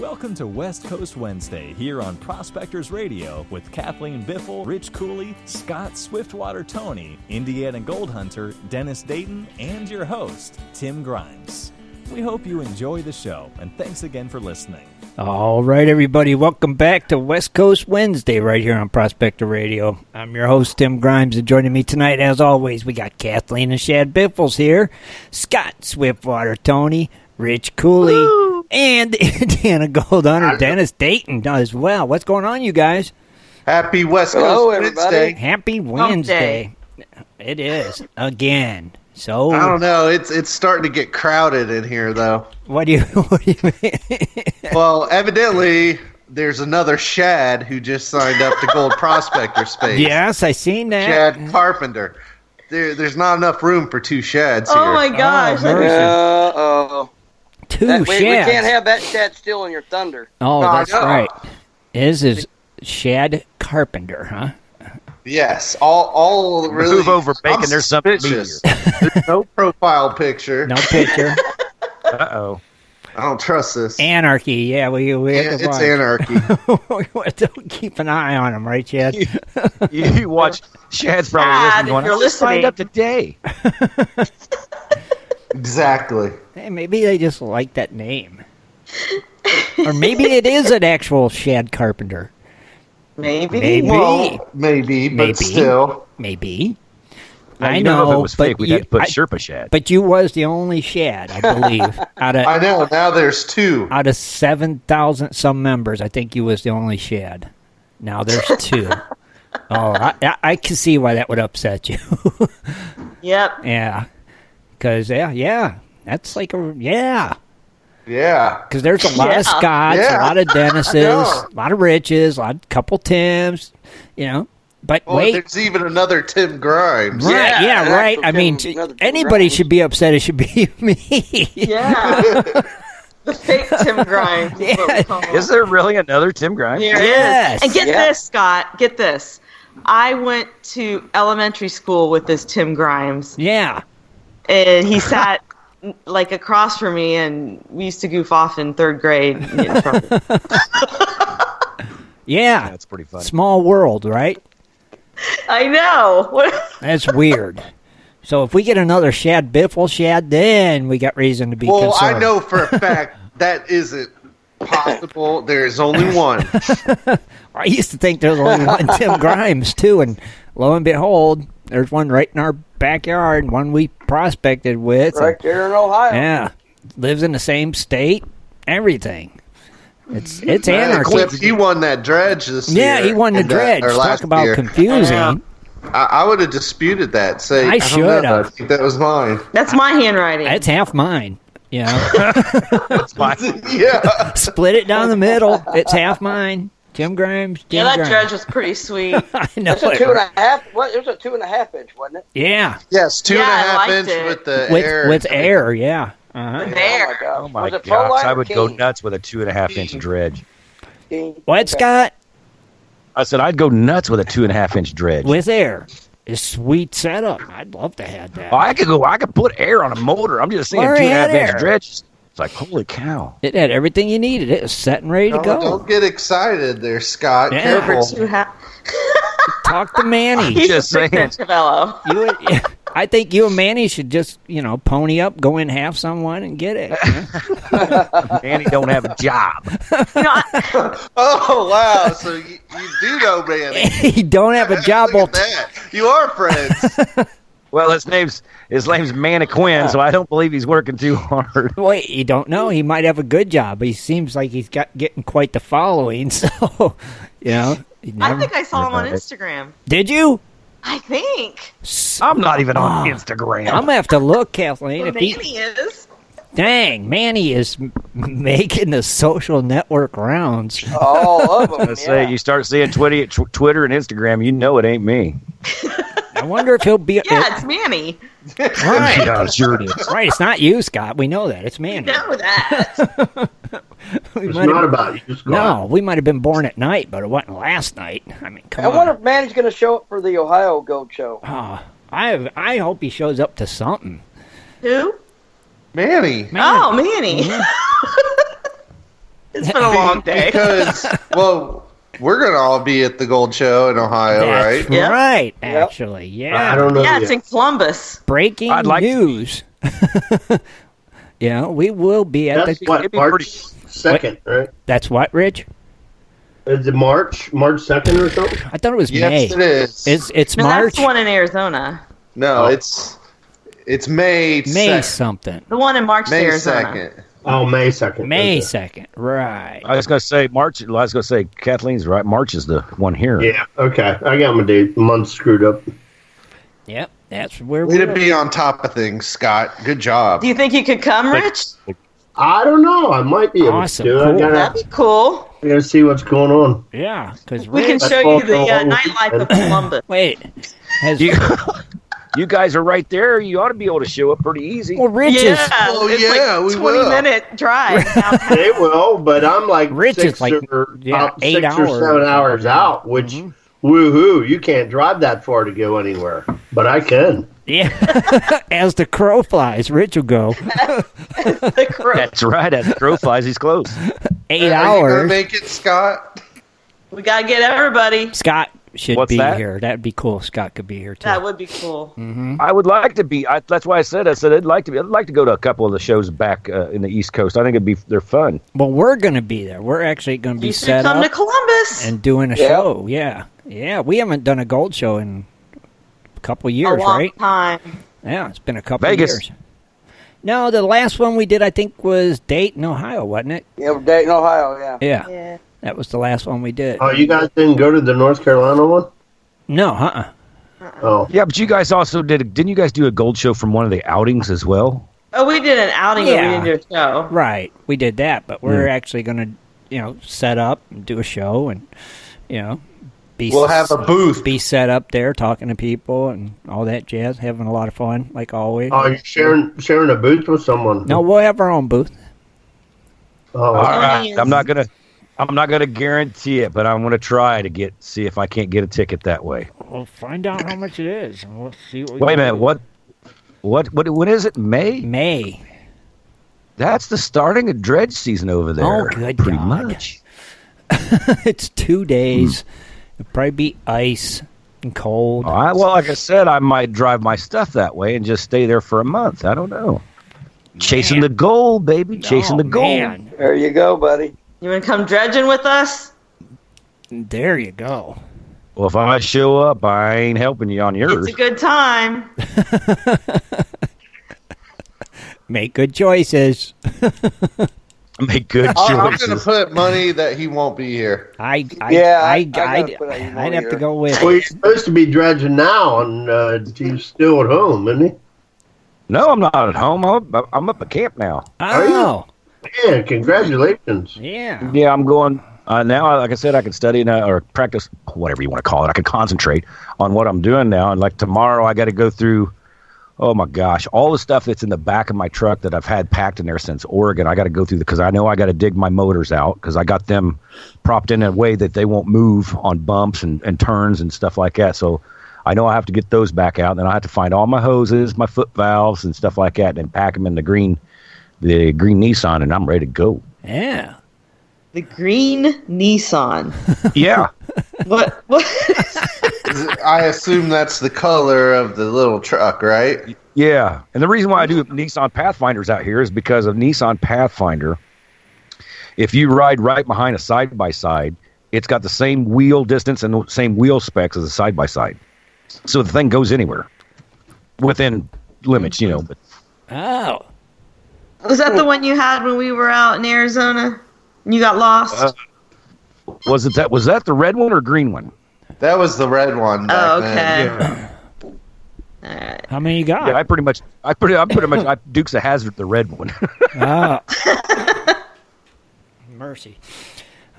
Welcome to West Coast Wednesday here on Prospectors Radio with Kathleen Biffle, Rich Cooley, Scott Swiftwater Toney, Indiana Gold Hunter, Dennis Dayton, and your host, Tim Grimes. We hope you enjoy the show, and thanks again for listening. All right, everybody, welcome back to West Coast Wednesday right here on Prospector Radio. I'm your host, Tim Grimes, and joining me tonight, as always, we got Kathleen and Shad Biffles here, Scott Swiftwater Toney, Rich Cooley, Woo! And Indiana Gold Hunter, Dennis Dayton as well. What's going on, you guys? Happy West Coast Wednesday. Happy Wednesday. It is, again. So I don't know. It's starting to get crowded in here, though. What do you mean? Well, evidently, there's another Shad who just signed up to Gold Prospector space. Yes, I seen that. Shad Carpenter. There's not enough room for two Shads here. Oh, my gosh. Two Shads. We can't have that Shad stealing your thunder. Oh, that's right. His is Shad Carpenter, huh? Yes, all really. Move over, bacon. There's something There's no profile picture. No picture. Uh-oh. I don't trust this. Anarchy, yeah. We have to watch. It's anarchy. Don't keep an eye on him, right, Chad? You watch. Shad's probably listening. You're listening. Signed up today. Exactly. Hey, maybe they just like that name, or maybe it is an actual Shad Carpenter. Maybe. Well, maybe, but still. Maybe. Now, I know, if it was fake, we'd have to put Sherpa Shad. But you was the only Shad, I believe. I know. Now there's two. Out of 7,000 some members, I think you was the only Shad. Now there's two. Oh, I can see why that would upset you. Yep. Yeah. Because, yeah. That's like Yeah. Because there's a lot of Scotts, a lot of Dennises, a lot of Riches, couple Tims, But wait. There's even another Tim Grimes. Right, yeah, right. I mean, anybody should be upset. It should be me. Yeah. The fake Tim Grimes. Is there really another Tim Grimes? There is. And get this, Scott. Get this. I went to elementary school with this Tim Grimes. Yeah. And he sat across from me, and we used to goof off in third grade. Yeah. That's pretty funny. Small world, right? I know. That's weird. So if we get another Shad Biffle, then we got reason to be concerned. Well, I know for a fact that isn't possible. There's only one. I used to think there was only one Tim Grimes, too, and lo and behold, there's one right in our backyard, one we prospected with. Right there in Ohio. Yeah. Lives in the same state, everything. It's anarchy. Except he won that dredge this year. Yeah, he won the dredge. Talk about confusing. I would have disputed that. I should have. I think that was mine. That's my handwriting. It's half mine. That's mine. Yeah. Split it down the middle. It's half mine. Tim Grimes. That dredge was pretty sweet. I know. It's a 2.5. What? It was a 2.5 inch, wasn't it? Yeah. Yes, 2.5 inch with the air. With air, yeah. Uh-huh. There. Oh my gosh! I would go nuts with a 2.5 inch dredge. What, Scott? I said I'd go nuts with a 2.5 inch dredge with air. It's sweet setup. I'd love to have that. Oh, I could put air on a motor. I'm just saying 2.5 inch dredge. It's like, holy cow! It had everything you needed. It was set and ready to go. Don't get excited there, Scott. Yeah. Careful. Talk to Manny. He's just a big fellow. I think you and Manny should just, pony up, go in half someone, and get it. Manny don't have a job. Oh, wow. So you do know Manny. He don't have a job. Look at that. You are friends. Well, his name's Manny Quinn, so I don't believe he's working too hard. Wait, you don't know. He might have a good job. He seems like he's getting quite the following. So, I think I saw him on Instagram. Did you? I think. I'm not even on Instagram. I'm going to have to look, Kathleen. Well, Manny is. Dang, Manny is making the social network rounds. All of them, Let's say you start seeing Twitter and Instagram, you know it ain't me. I wonder if he'll be... Yeah, it's Manny. Right. Yeah, sure it is. Right, it's not you, Scott. We know that. It's Manny. You know that. It's not about you, Scott. No, we might have been born at night, but it wasn't last night. I mean, come on. I wonder if Manny's going to show up for the Ohio Goat Show. I hope he shows up to something. Who? Manny. Oh, Manny. It's been a long day. Because, well, we're going to all be at the Gold Show in Ohio, That's right? Yep. right, actually. Yeah. I don't know. Yeah, yet. it's in Columbus. Breaking news. Yeah, we will be at That's the... what, March 2nd, right? That's what, Rich? Is it March 2nd or something? I thought it was May. Yes, it is. It's No, March? that's the one in Arizona. No, it's May 2nd. May something. The one in March, May Arizona. 2nd. Oh, May 2nd. May Okay. 2nd, right. I was going to say March. I was going to say Kathleen's right. March is the one here. Yeah, okay. I got my date. Month screwed up. Yep, that's where Way we're to be on top of things, Scott. Good job. Do you think you could come, Rich? I don't know. I might be able Awesome, to. cool. That'd be cool. I gotta see what's going on. Yeah, because We can show you the nightlife of Columbus. Wait, has You guys are right there. You ought to be able to show up pretty easy. well, Rich is Oh, it's yeah, like we 20-minute drive downtown. They will, but I'm like Rich is like, about 8 6 or 7 hours out, which, woohoo, you can't drive that far to go anywhere. But I can. yeah. As the crow flies, Rich will go The crow. That's right. As the crow flies, he's close. 8 Are you going to hours. make it, Scott? We gotta get everybody. Scott should What's be that? here. That'd be cool. Scott could be here too. That would be cool. I would like to be. That's why I said I'd like to be. I'd like to go to a couple of the shows back in the East Coast. I think they're fun. Well, we're going to be there. We're actually going to be You should set come up to Columbus. and doing a Yeah. show. Yeah, yeah. We haven't done a gold show in a couple A years, long right? time. Yeah, it's been a couple Vegas. years. No, the last one we did, I think, was Dayton, Ohio, wasn't it? Yeah, we're Dayton, Ohio, yeah. Yeah, Yeah. that was the last one we did. Oh, you guys didn't go to the North Carolina one? No, Oh. Yeah, but you guys also didn't you guys do a gold show from one of the outings as well? Oh, we did an outing, Yeah. but we didn't do a show. Right, we did that, but we're actually going to, set up and do a show and, be We'll have a booth. be set up there talking to people and all that jazz, having a lot of fun like always. Oh, you're sharing a booth with someone? No, we'll have our own booth. Oh, All right. is- I'm not gonna guarantee it, but I'm gonna try to see if I can't get a ticket that way. We'll find out how much it is, and we'll see what we Wait a can minute. do. When is it? May? May. That's the starting of dredge season over there. Oh, good Pretty God. much. It's 2 days. It'll probably be ice and cold. Well, like I said, I might drive my stuff that way and just stay there for a month. I don't know. Chasing the gold, baby. Chasing the gold. Man. There you go, buddy. You want to come dredging with us? There you go. Well, if I show up, I ain't helping you on yours. It's a good time. Make good choices. Make good I'm going to choices. put money that he won't be here. I'd gotta put out your have to money go with well, it. you're supposed to be dredging now, and he's still at home, isn't he? No, I'm not at home. I'm up at camp now. Oh, Yeah, congratulations. yeah. Yeah, I'm going now. Like I said, I can study now or practice, whatever you want to call it. I can concentrate on what I'm doing now. And like tomorrow, I got to go through. Oh my gosh, all the stuff that's in the back of my truck that I've had packed in there since Oregon. I got to go through because I know I got to dig my motors out because I got them propped in a way that they won't move on bumps and turns and stuff like that. So I know I have to get those back out. Then I have to find all my hoses, my foot valves, and stuff like that, and pack them in the green Nissan, and I'm ready to go. Yeah. The green Nissan. Yeah. What? I assume that's the color of the little truck, right? Yeah, and the reason why I do Nissan Pathfinders out here is because of Nissan Pathfinder. If you ride right behind a side-by-side, it's got the same wheel distance and the same wheel specs as a side-by-side. So the thing goes anywhere within limits, But Oh. Was that the one you had when we were out in Arizona? You got lost? was that the red one or green one? That was the red one back Oh, okay. then. All right. How many you got? Yeah, I pretty much Dukes of Hazzard the red one. Oh. Mercy.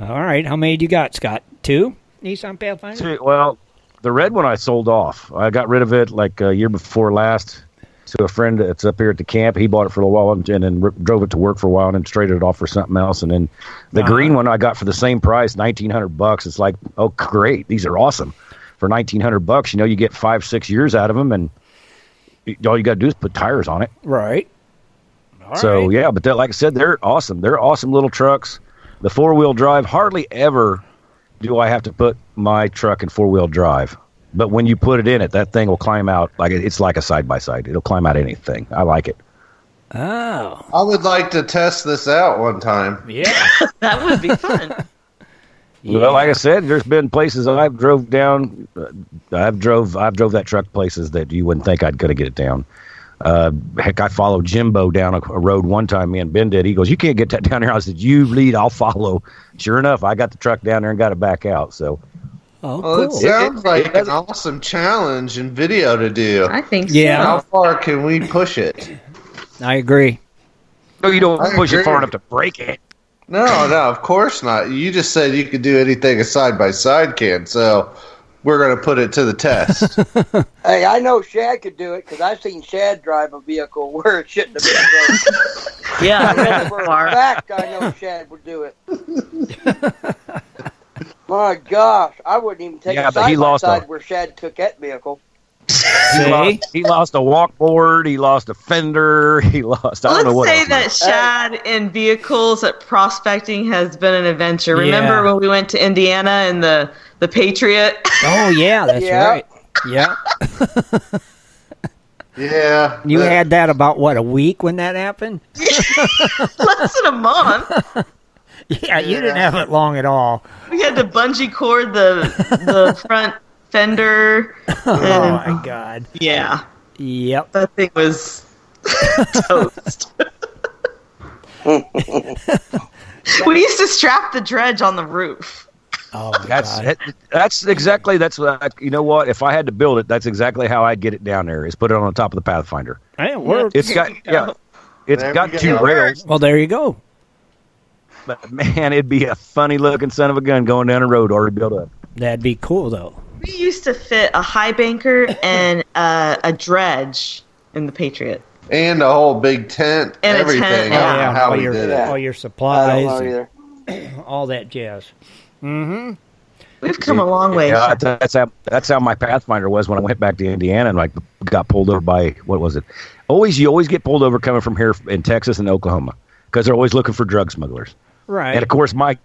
All right. How many do you got, Scott? 2 Nissan Pathfinder? Well, the red one I sold off. I got rid of it like a year before last to a friend that's up here at the camp. He bought it for a while and then drove it to work for a while and then traded it off for something else. And then the green one I got for the same price, $1,900. It's like, oh, great. These are awesome. For $1,900, you get 5-6 years out of them, and all you got to do is put tires on it. Right. All So right. yeah, but like I said, they're awesome. They're awesome little trucks. The 4-wheel drive, hardly ever do I have to put my truck in 4-wheel drive. But when you put it in it, that thing will climb out. It's like a side-by-side. It'll climb out anything. I like it. Oh. I would like to test this out one time. Yeah. That would be fun. Yeah. Well, like I said, there's been places I've drove down. I've drove that truck places that you wouldn't think I'd gonna get it down. Heck, I followed Jimbo down a road one time. Me and Ben did. He goes, "You can't get that down here." I said, "You lead, I'll follow." Sure enough, I got the truck down there and got it back out. So, Oh, Well, cool. it sounds like an awesome challenge and video to do. I think so. Yeah. How far can we push it? I agree. no, you don't I push it agree. far enough to break it. No, of course not. You just said you could do anything a side-by-side can, so we're going to put it to the test. Hey, I know Shad could do it because I've seen Shad drive a vehicle where it shouldn't have been drove. Yeah. For a fact, I know Shad would do it. My gosh, I wouldn't even take Yeah, a but he lost side-by-side a- where Shad took that vehicle. See? He lost a walkboard. He lost a fender. He lost. I don't know Let's what. say else. that Shad in vehicles at prospecting has been an adventure. Yeah. Remember when we went to Indiana in the Patriot? Oh, yeah, that's Yeah. right. Yeah. Yeah. You had that about, what, a week when that happened? Less than a month. Yeah, you didn't have it long at all. We had to bungee cord the front fender. Oh, And, my God. yeah, Yep. that thing was toast. We used to strap the dredge on the roof. Oh, my God. That's what you know what? If I had to build it, that's exactly how I'd get it down there. Is put it on the top of the Pathfinder. Hey, it worked. It's got it's There got we two go. rails, Well, there you go. but man, it'd be a funny looking son of a gun going down the road already built up. That'd be cool, though. We used to fit a high banker and a dredge in the Patriot. And a whole big tent, And a everything. tent, I don't yeah. know how all we your, did Yeah. it. all your I don't supplies, know and either. all that jazz. Mm-hmm. We've come a long way. Yeah, that's how my Pathfinder was when I went back to Indiana and got pulled over by what was it? You always get pulled over coming from here in Texas and Oklahoma because they're always looking for drug smugglers. Right. And of course, my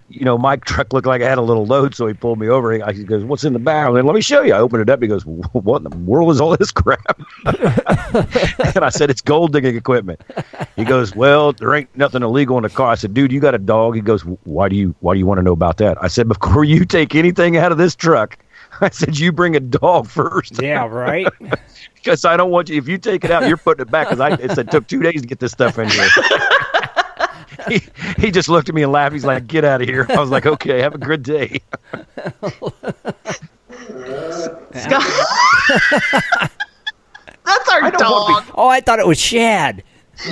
truck looked like I had a little load, so he pulled me over. He goes, "What's in the bag?" I said, "Let me show you." I opened it up. He goes, "What in the world is all this crap?" And I said, "It's gold digging equipment." He goes, "Well, there ain't nothing illegal in the car." I said, "Dude, you got a dog?" He goes, "Why do you want to know about that?" I said, "Before you take anything out of this truck," I said, "you bring a dog first." Yeah, right? Because I don't want you. If you take it out, you're putting it back. Because it took 2 days to get this stuff in here. He just looked at me and laughed. He's like, "Get out of here." I was like, "Okay, have a good day." Scott. That's our dog. Oh, I thought it was Shad.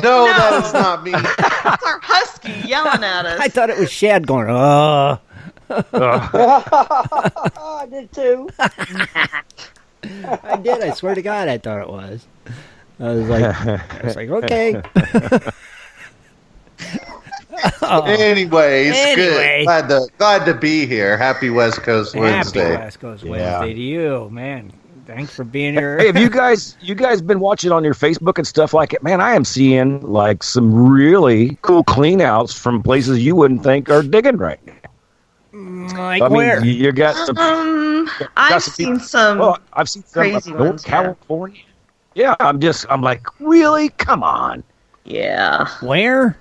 No, that is not me. That's our husky yelling at us. I thought it was Shad going, I did too. I did. I swear to God, I thought it was. I was like, okay. Anyways, Anyway. good. Glad to be here. Happy West Coast Wednesday. Happy West Coast Wednesday to you, man. Thanks for being here. Hey, have you guys been watching on your Facebook and stuff like it? Man, I am seeing like some really cool clean outs from places you wouldn't think are digging right now. Like I where? mean, you got some. I've some seen people- some. Well, I've seen some crazy up North ones, yeah. California. Yeah, I'm like, really? Come on. Yeah. Where?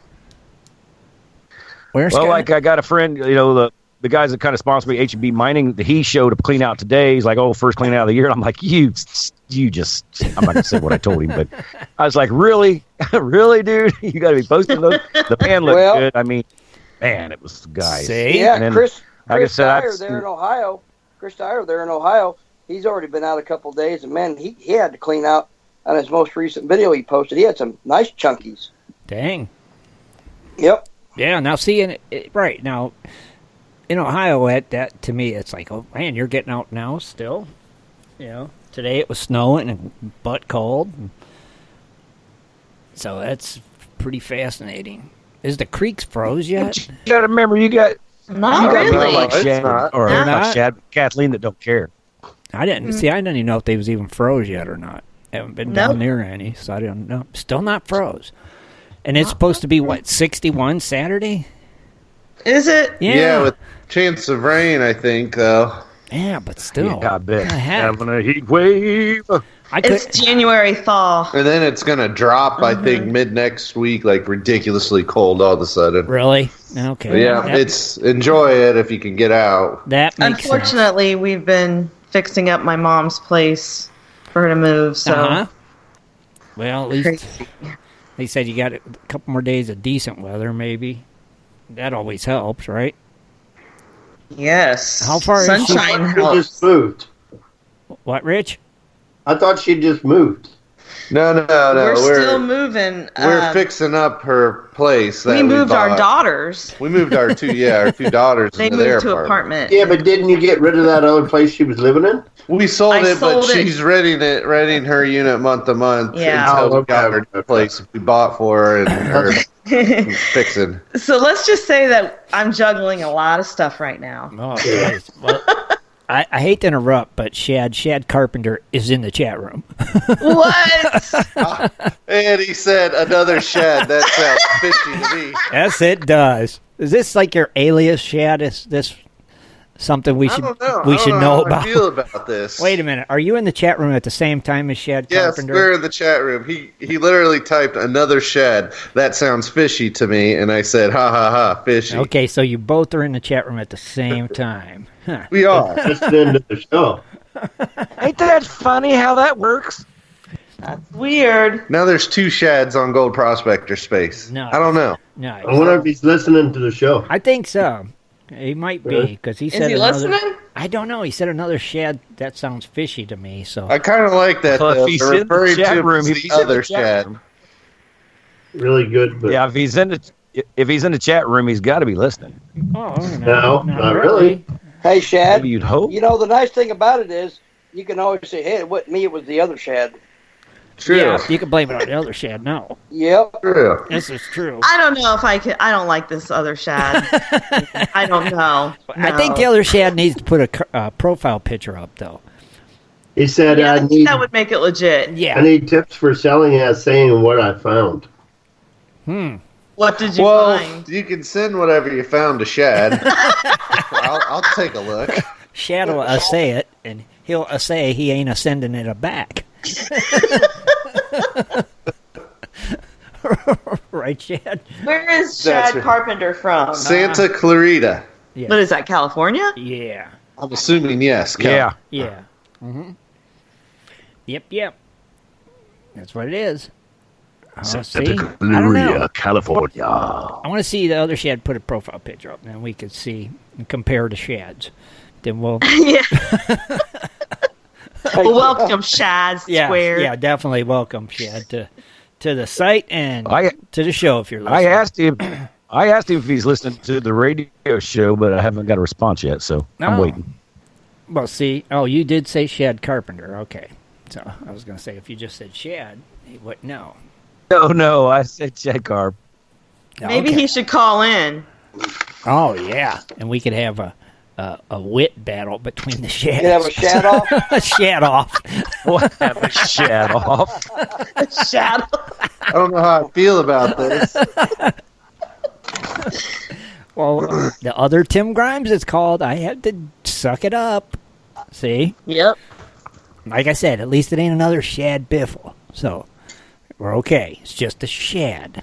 Where's Well, like I got a friend, the guys that kind of sponsor me, H&B Mining, he showed a clean out today. He's like, "Oh, first clean out of the year." And I'm like, you just, I'm not going to say what I told him, but I was like, really? Really, dude? You got to be posting those? The pan looked Well- good. I mean, man, it was guys. See? Yeah, And then, Chris like I said, Dyer there in Ohio. Chris Dyer there in Ohio. He's already been out a couple of days, and man, he had to clean out on his most recent video he posted. He had some nice chunkies. Dang. Yep. Yeah, now seeing it right now in Ohio, that to me, it's like, oh man, you're getting out now still. Today it was snowing and butt cold, so that's pretty fascinating. Is the creeks froze yet? you got to remember, you got Not got really. like Shad, It's not. or They're not not? Shad, Kathleen that don't care. I didn't see. I didn't even know if they was even froze yet or not. Haven't been down Nope. near any, so I don't know. Still not froze. And it's supposed to be what, 61 Saturday? Is it? Yeah, with chance of rain, I think, though. Yeah, but still. Yeah, I bet. Heck? Having a heat wave. It's January thaw. And then it's going to drop, I think, mid-next week, like ridiculously cold all of a sudden. Really? Okay. But yeah, enjoy it if you can get out. That makes Unfortunately, sense. we've been fixing up my mom's place for her to move, so. Well, at least they said you got a couple more days of decent weather, maybe. That always helps, right? Yes. How far is she? Sunshine just moved. What, Rich? I thought she just moved. No. We're still moving. We're fixing up her place. That we moved bought. our daughters. We moved our two daughters They into moved their to apartment. Yeah, but didn't you get rid of that other place she was living in? We sold it, but sold it. she's renting her unit month to month Yeah. until we got her place we bought for her and her fixing. So let's just say that I'm juggling a lot of stuff right now. Oh, nice. Well, I hate to interrupt, but Shad Carpenter is in the chat room. What? And he said, another Shad. That sounds fishy to me. Yes, it does. Is this like your alias, Shad? Is this something we should know how about? I feel about this. Wait a minute. Are you in the chat room at the same time as Shad Carpenter? Yes, we're in the chat room. He literally typed another Shad. That sounds fishy to me, and I said, ha ha ha, fishy. Okay, so you both are in the chat room at the same time. Huh. We are. Listening to the show. Ain't that funny how that works? That's weird. Now there's two Shads on Gold Prospector Space. No. I don't know. No, I wonder if he's listening to the show. I think so. He might be, because he said Is he another... listening? I don't know. He said another Shad. That sounds fishy to me, so... I kind of like that, Well, though. if he's They're in the referring chat to him room, as if the he's in the other chat Shad. room. Really good, but Yeah, if he's in the chat room, he's got to be listening. Oh, No, not really. Hey, Shad. Maybe you'd hope. You know, the nice thing about it is you can always say, hey, it wasn't me, it was the other Shad. True. Yeah, you can blame it on the other Shad. No, Yep. True. this is true. I don't know if I could. I don't like this other Shad. I don't know. I think the other Shad needs to put a profile picture up, though. He said, Yeah, I I think need that would make it legit. I Yeah. need tips for selling as saying what I found. What did you Well, find? you can send whatever you found to Shad. I'll take a look. Shad will assay it, and he'll assay he ain't sending it back. Right, Shad? Where is That's Shad right. Carpenter from? Santa Clarita. Yeah. What is that, California? Yeah. I'm assuming yes. Cal. Yeah. Yeah. Mm-hmm. Yep. That's what it is. See? I don't know. California. I want to see the other Shad put a profile picture up, and then we could see and compare the Shads. Then we'll... Yeah. Well, welcome, Shad Square. Yeah, definitely welcome, Shad, to the site and I- to the show if you're listening. I asked him if he's listening to the radio show, but I haven't got a response yet, so I'm Oh. waiting. Well, see, you did say Shad Carpenter. Okay. So I was going to say, if you just said Shad, he wouldn't know. No, I said Shad Carp. Maybe Okay. he should call in. Oh, yeah. And we could have a wit battle between the Shads. You can have a Shad off. A Shad off. We'll have a Shad off. Shad. I don't know how I feel about this. Well, the other Tim Grimes is called I Had to Suck It Up. See? Yep. Like I said, at least it ain't another Shad Biffle. So, we're okay. It's just a Shad.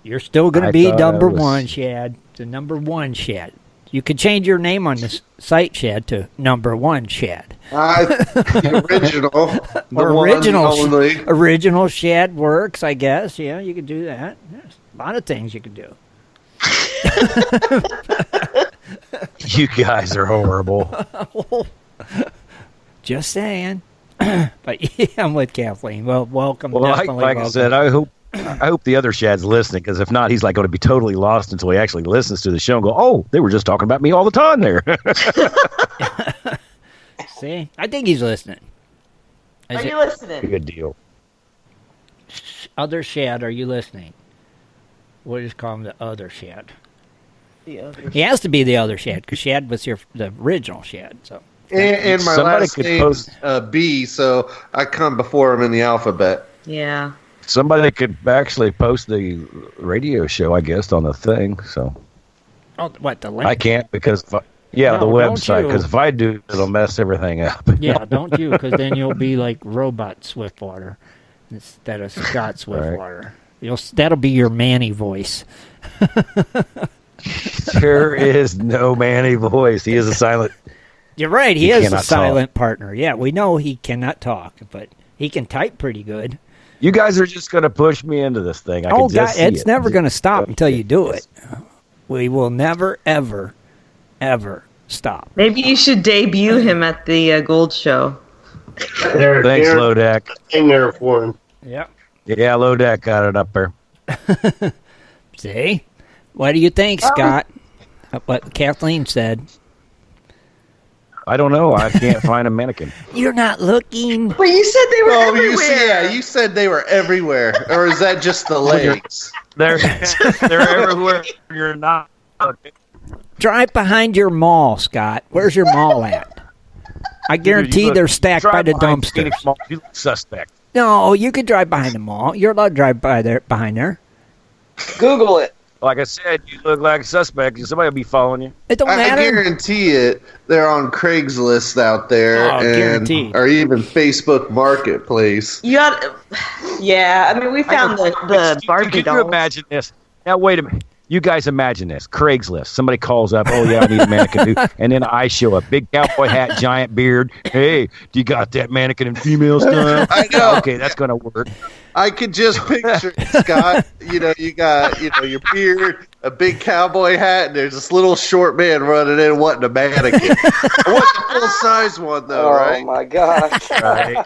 You're still going to I be thought number I was- one, Shad. The number one Shad. You could change your name on this site, Shad, to number one Shad. The original. The Or one original, only. original Shad works, I guess. Yeah, you could do that. There's a lot of things you could do. You guys are horrible. Just saying. But yeah, I'm with Kathleen. Well, welcome. Well, definitely like I welcome. said, I hope the other Shad's listening, because if not, he's like going to be totally lost until he actually listens to the show and go, "Oh, they were just talking about me all the time there." See, I think he's listening. Are you listening? Good deal. Other Shad, are you listening? We'll just call him the other Shad. The other. He has to be the other Shad, because Shad was the original Shad. So And my Somebody last could name's post- B, so I come before him in the alphabet. Yeah. Somebody could actually post the radio show, I guess, on the thing. So Oh, what, the link? I can't because, the website, because if I do, it'll mess everything up. Yeah, don't you, because then you'll be like Robot Swiftwater instead of Scott Swiftwater. Right. That'll be your Manny voice. There is no Manny voice. He is a silent... You're right, he is a silent partner. Yeah, we know he cannot talk, but he can type pretty good. You guys are just going to push me into this thing. It's never going to stop until you do it. We will never, ever, ever stop. Maybe you should debut him at the Gold Show. Thanks, Lodek. In there for him. Yep. Yeah, Lodek got it up there. See? What do you think, Scott? What Kathleen said. I don't know. I can't find a mannequin. You're not looking. But you said they were everywhere. You said they were everywhere. Or is that just the legs? They're everywhere. You're not looking. Drive behind your mall, Scott. Where's your mall at? I guarantee they're stacked by the dumpster. You look suspect. No, you could drive behind the mall. You're allowed to drive behind there. Google it. Like I said, you look like a suspect. Somebody will be following you. It don't matter. I guarantee it. They're on Craigslist out there, or even Facebook Marketplace. Yeah. I mean, we found the Barbie dolls. dolls. Can you imagine this? Now, wait a minute. You guys imagine this. Craigslist. Somebody calls up, oh, yeah, I need a mannequin. And then I show up. Big cowboy hat, giant beard. Hey, do you got that mannequin in female style? I know. Okay, that's going to work. I could just picture Scott. You got your beard, a big cowboy hat, and there's this little short man running in wanting a mannequin. I want the full-size one, though, right? Oh, my gosh. Right.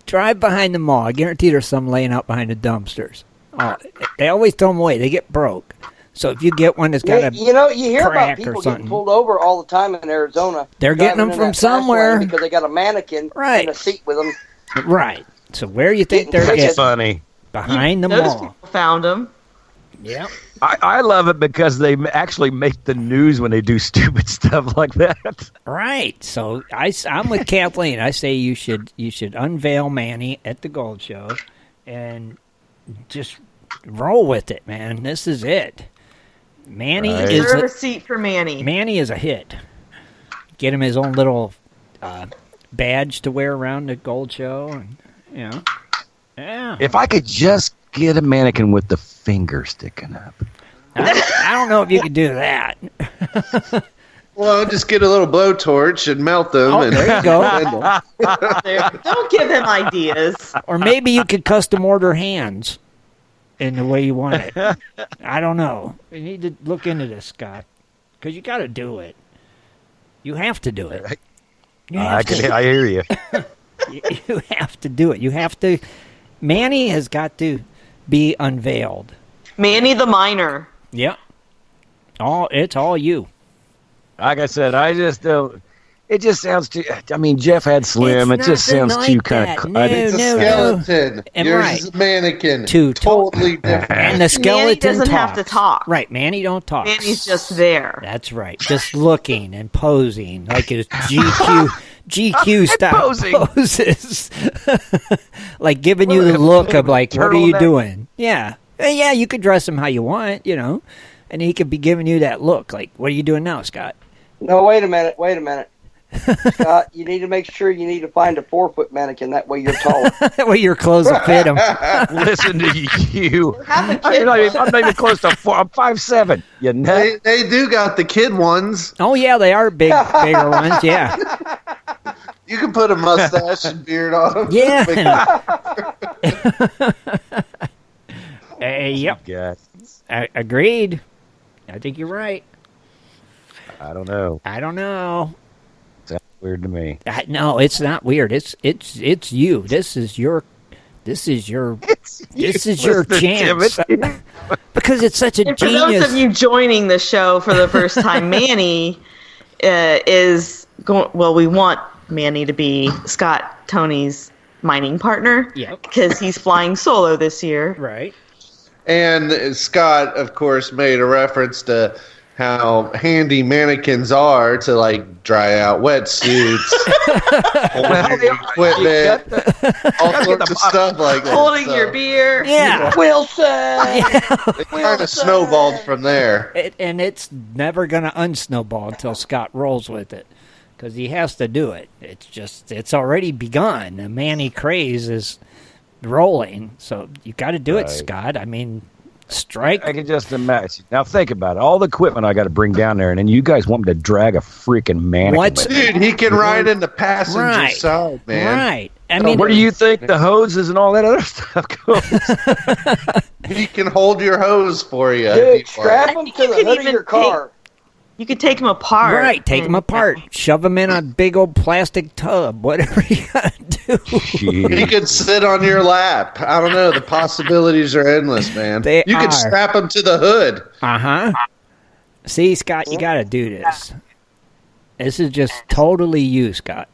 Drive behind the mall. I guarantee there's some laying out behind the dumpsters. Oh, they always throw them away. They get broke. So if you get one that's got you hear about people getting pulled over all the time in Arizona. They're getting them from somewhere because they got a mannequin in a seat with them. Right. So where do you think they're getting? Funny. Behind the Those mall. People found them. Yeah. I love it because they actually make the news when they do stupid stuff like that. Right. So I'm with Kathleen. I say you should unveil Manny at the Gold Show and just roll with it, man. This is it. Manny is a seat for Manny. Manny is a hit. Get him his own little badge to wear around the Gold Show, and yeah. If I could just get a mannequin with the finger sticking up. I don't know if you could do that. Well, just get a little blowtorch and melt them. Oh, there you go. Don't give him ideas. Or maybe you could custom order hands in the way you want it. I don't know. You need to look into this, Scott, because you got to do it. You have to do it. I hear you. You have to do it. You have to. Manny has got to be unveiled. Manny the Miner. Yep. It's all you. Like I said, I just don't. It just sounds too. I mean, Jeff had Slim. It just sounds like too kind of. It's a skeleton. And yours is a mannequin. Totally different. And the skeleton Manny doesn't talks. have to talk. Right, Manny don't talk. Manny's just there. That's right. Just looking and posing like his GQ style poses. Like giving you the look of like, what are you doing? Yeah. Yeah, you could dress him how you want, and he could be giving you that look like, what are you doing now, Scott? No, wait a minute. Scott, you need to make sure you need to find a 4-foot mannequin. That way you're taller. That way your clothes will fit him. Listen to you. I'm not even close to 4. I'm 5'7". You know? They do got the kid ones. Oh, yeah, they are bigger ones, yeah. You can put a mustache and beard on them. Yeah. Yep. Agreed. I think you're right. I don't know. Sounds weird to me. No, it's not weird. It's you. This is your chance. Because it's such a and genius. For those of you joining the show for the first time, Manny is going. Well, we want Manny to be Scott Toney's mining partner. Yep. Because he's flying solo this year. Right. And Scott, of course, made a reference to how handy mannequins are to like dry out wetsuits, equipment, all sorts of stuff like that. Holding your beer. Yeah. Wilson. It kind of snowballed from there. And it's never going to unsnowball until Scott rolls with it, because he has to do it. It's already begun. The Manny craze is rolling, so you got to do it, Scott. I mean, strike. I can just imagine. Now think about it. All the equipment I got to bring down there, and then you guys want me to drag a freaking mannequin. What? with me. Dude, he can ride in the passenger side, man. Right. I mean, where do you think the hoses and all that other stuff goes? He can hold your hose for you. Dude, strap him to the hood of your car. You could take them apart. Right, take them apart. Shove them in a big old plastic tub. Whatever you got to do. He could sit on your lap. I don't know. The possibilities are endless, man. They you are. could strap him to the hood. Uh-huh. See, Scott, you got to do this. This is just totally you, Scott.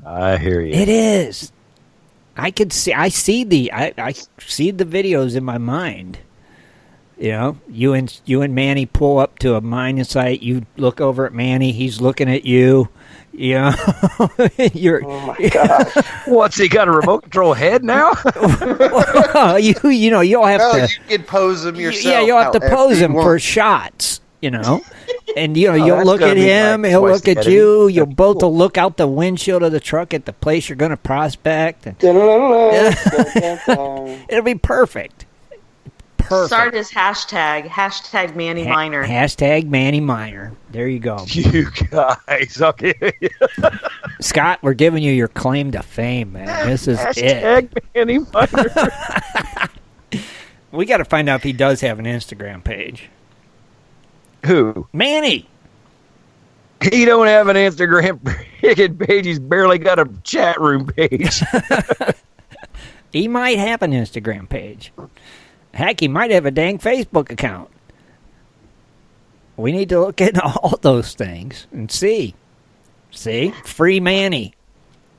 I hear you. It is. I see the videos in my mind. You know, you and Manny pull up to a mining site. You look over at Manny. He's looking at you. You know, Oh my gosh! What's he got a remote control head now? You'll have to. You could pose him yourself. Yeah, you'll have to however pose you him want. for shots. You know, and you'll look gonna at be him. like He'll twice look the at editing. you. You'll both will look out the windshield of the truck at the place you're going to prospect. And it'll be perfect. Perfect. Start his hashtag Manny Miner. Hashtag Manny Miner. There you go. You guys, okay. Scott, we're giving you your claim to fame, man. This is it. Hashtag Manny Miner. We got to find out if he does have an Instagram page. Who? Manny. He don't have an Instagram page. He's barely got a chat room page. He might have an Instagram page. Heck, he might have a dang Facebook account. We need to look into all those things and see. See? Free Manny.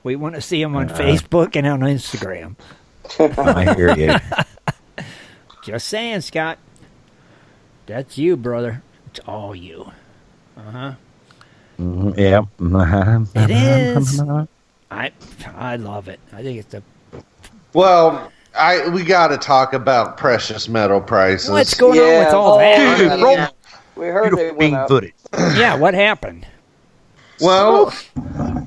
We want to see him on Facebook and on Instagram. I hear you. Just saying, Scott. That's you, brother. It's all you. Uh-huh. Yeah. It is. I love it. I think it's a... Well, we got to talk about precious metal prices. What's going on with all that? Dude, we heard they went up. footage. Yeah, what happened? Well,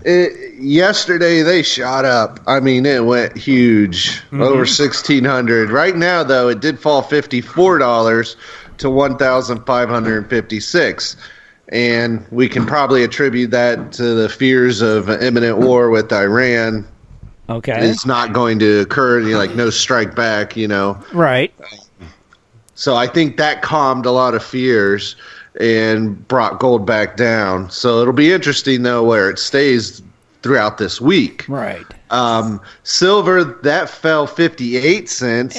yesterday they shot up. I mean, it went huge, over 1,600. Right now, though, it did fall $54 to $1,556, and we can probably attribute that to the fears of an imminent war with Iran. Okay. It's not going to occur. No strike back. Right. So I think that calmed a lot of fears and brought gold back down. So it'll be interesting, though, where it stays throughout this week. Right. Silver, that fell 58 cents,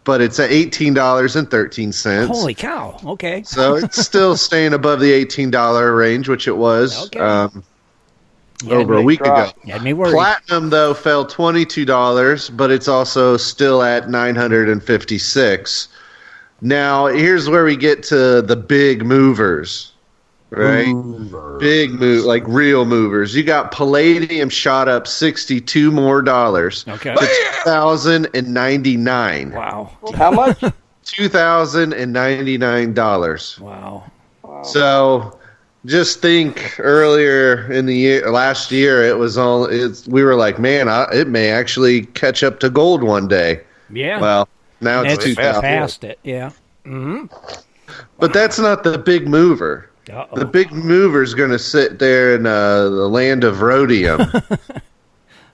but it's at $18.13. Holy cow. Okay. So it's still staying above the $18 range, which it was over a week ago. Had me worried. Platinum, though, fell $22, but it's also still at $956. Now, here's where we get to the big movers, right? Big move, like real movers. You got palladium shot up $62 more to $2,099. Wow. How much? $2,099. Wow. So just think earlier in the year, last year, we were like, man, it may actually catch up to gold one day. Yeah. Well, now it's 2,000. Past it, yeah. Mm-hmm. But that's not the big mover. Uh-oh. The big mover is going to sit there in the land of rhodium.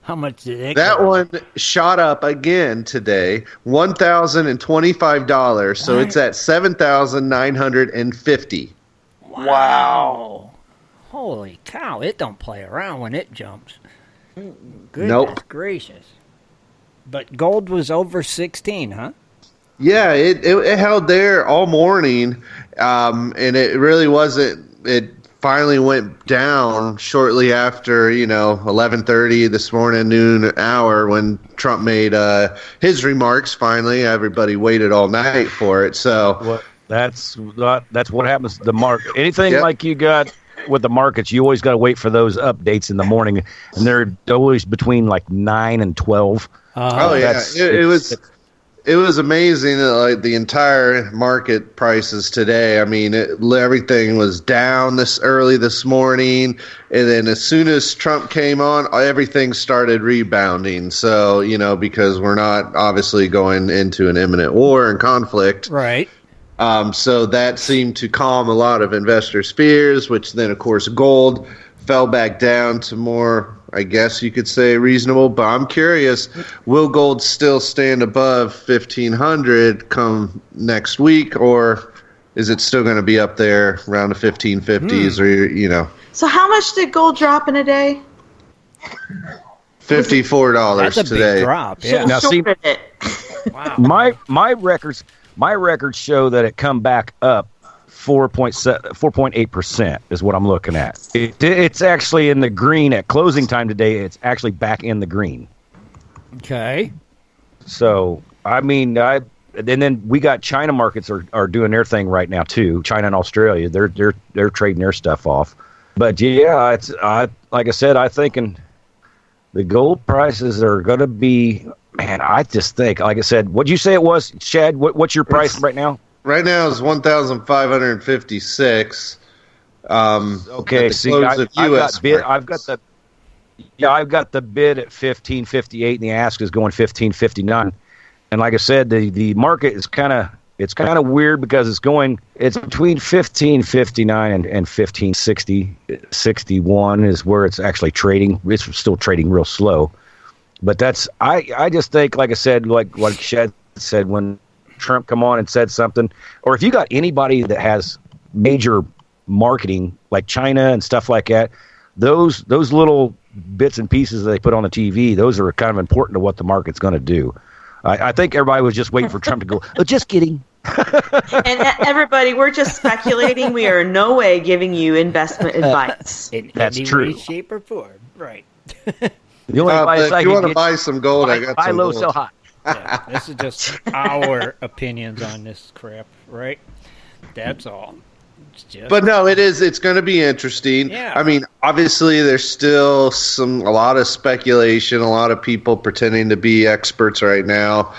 How much did it That go? one shot up again today, $1,025. So it's at $7,950. Wow. Holy cow. It don't play around when it jumps. Goodness gracious. But gold was over 16, huh? Yeah, it held there all morning, and it really wasn't. It finally went down shortly after 11:30 this morning, noon hour, when Trump made his remarks. Finally, everybody waited all night for it. So That's what happens to the market. Anything Yep. like you got with the markets, you always got to wait for those updates in the morning, and they're always between like 9 and 12. Oh yeah, it was amazing that like the entire market prices today. I mean, everything was down this early this morning, and then as soon as Trump came on, everything started rebounding. So because we're not obviously going into an imminent war and conflict, Right. So that seemed to calm a lot of investors' fears, which then, of course, gold fell back down to more, I guess you could say, reasonable. But I'm curious, will gold still stand above 1,500 come next week, or is it still going to be up there around the 1550s, or, So how much did gold drop in a day? $54 That's a today. big drop. Yeah. Now, see, Shorted it. Wow. my records show that it come back up 4.8% is what I'm looking at. It's actually in the green at closing time today. It's actually back in the green. Okay. So I mean, and then we got China markets are doing their thing right now too. China and Australia, they're trading their stuff off. But yeah, like I said, I thinking the gold prices are going to be. Man, I just think, like I said, what'd you say it was, Shad? What's your price right now? Right now is 1,556. Okay, see, I've got the bid at 1558, and the ask is going 1559. And like I said, the market is kind of weird because it's between 1559 and 1560. 61 is where it's actually trading. It's still trading real slow. But I just think, like I said, like Shad said, when Trump come on and said something, or if you got anybody that has major marketing like China and stuff like that, those little bits and pieces that they put on the TV, those are kind of important to what the market's going to do. I think everybody was just waiting for Trump to go, oh, just kidding. And everybody, we're just speculating. We are in no way giving you investment advice. In That's any true. way, shape, or form. Right. The only advice if you want to buy some gold, I got buy some low, gold. sell high. Yeah, this is just our opinions on this crap, right? That's all. It's just, But no, it's going to be interesting. Yeah. I mean, obviously, there's still a lot of speculation, a lot of people pretending to be experts right now.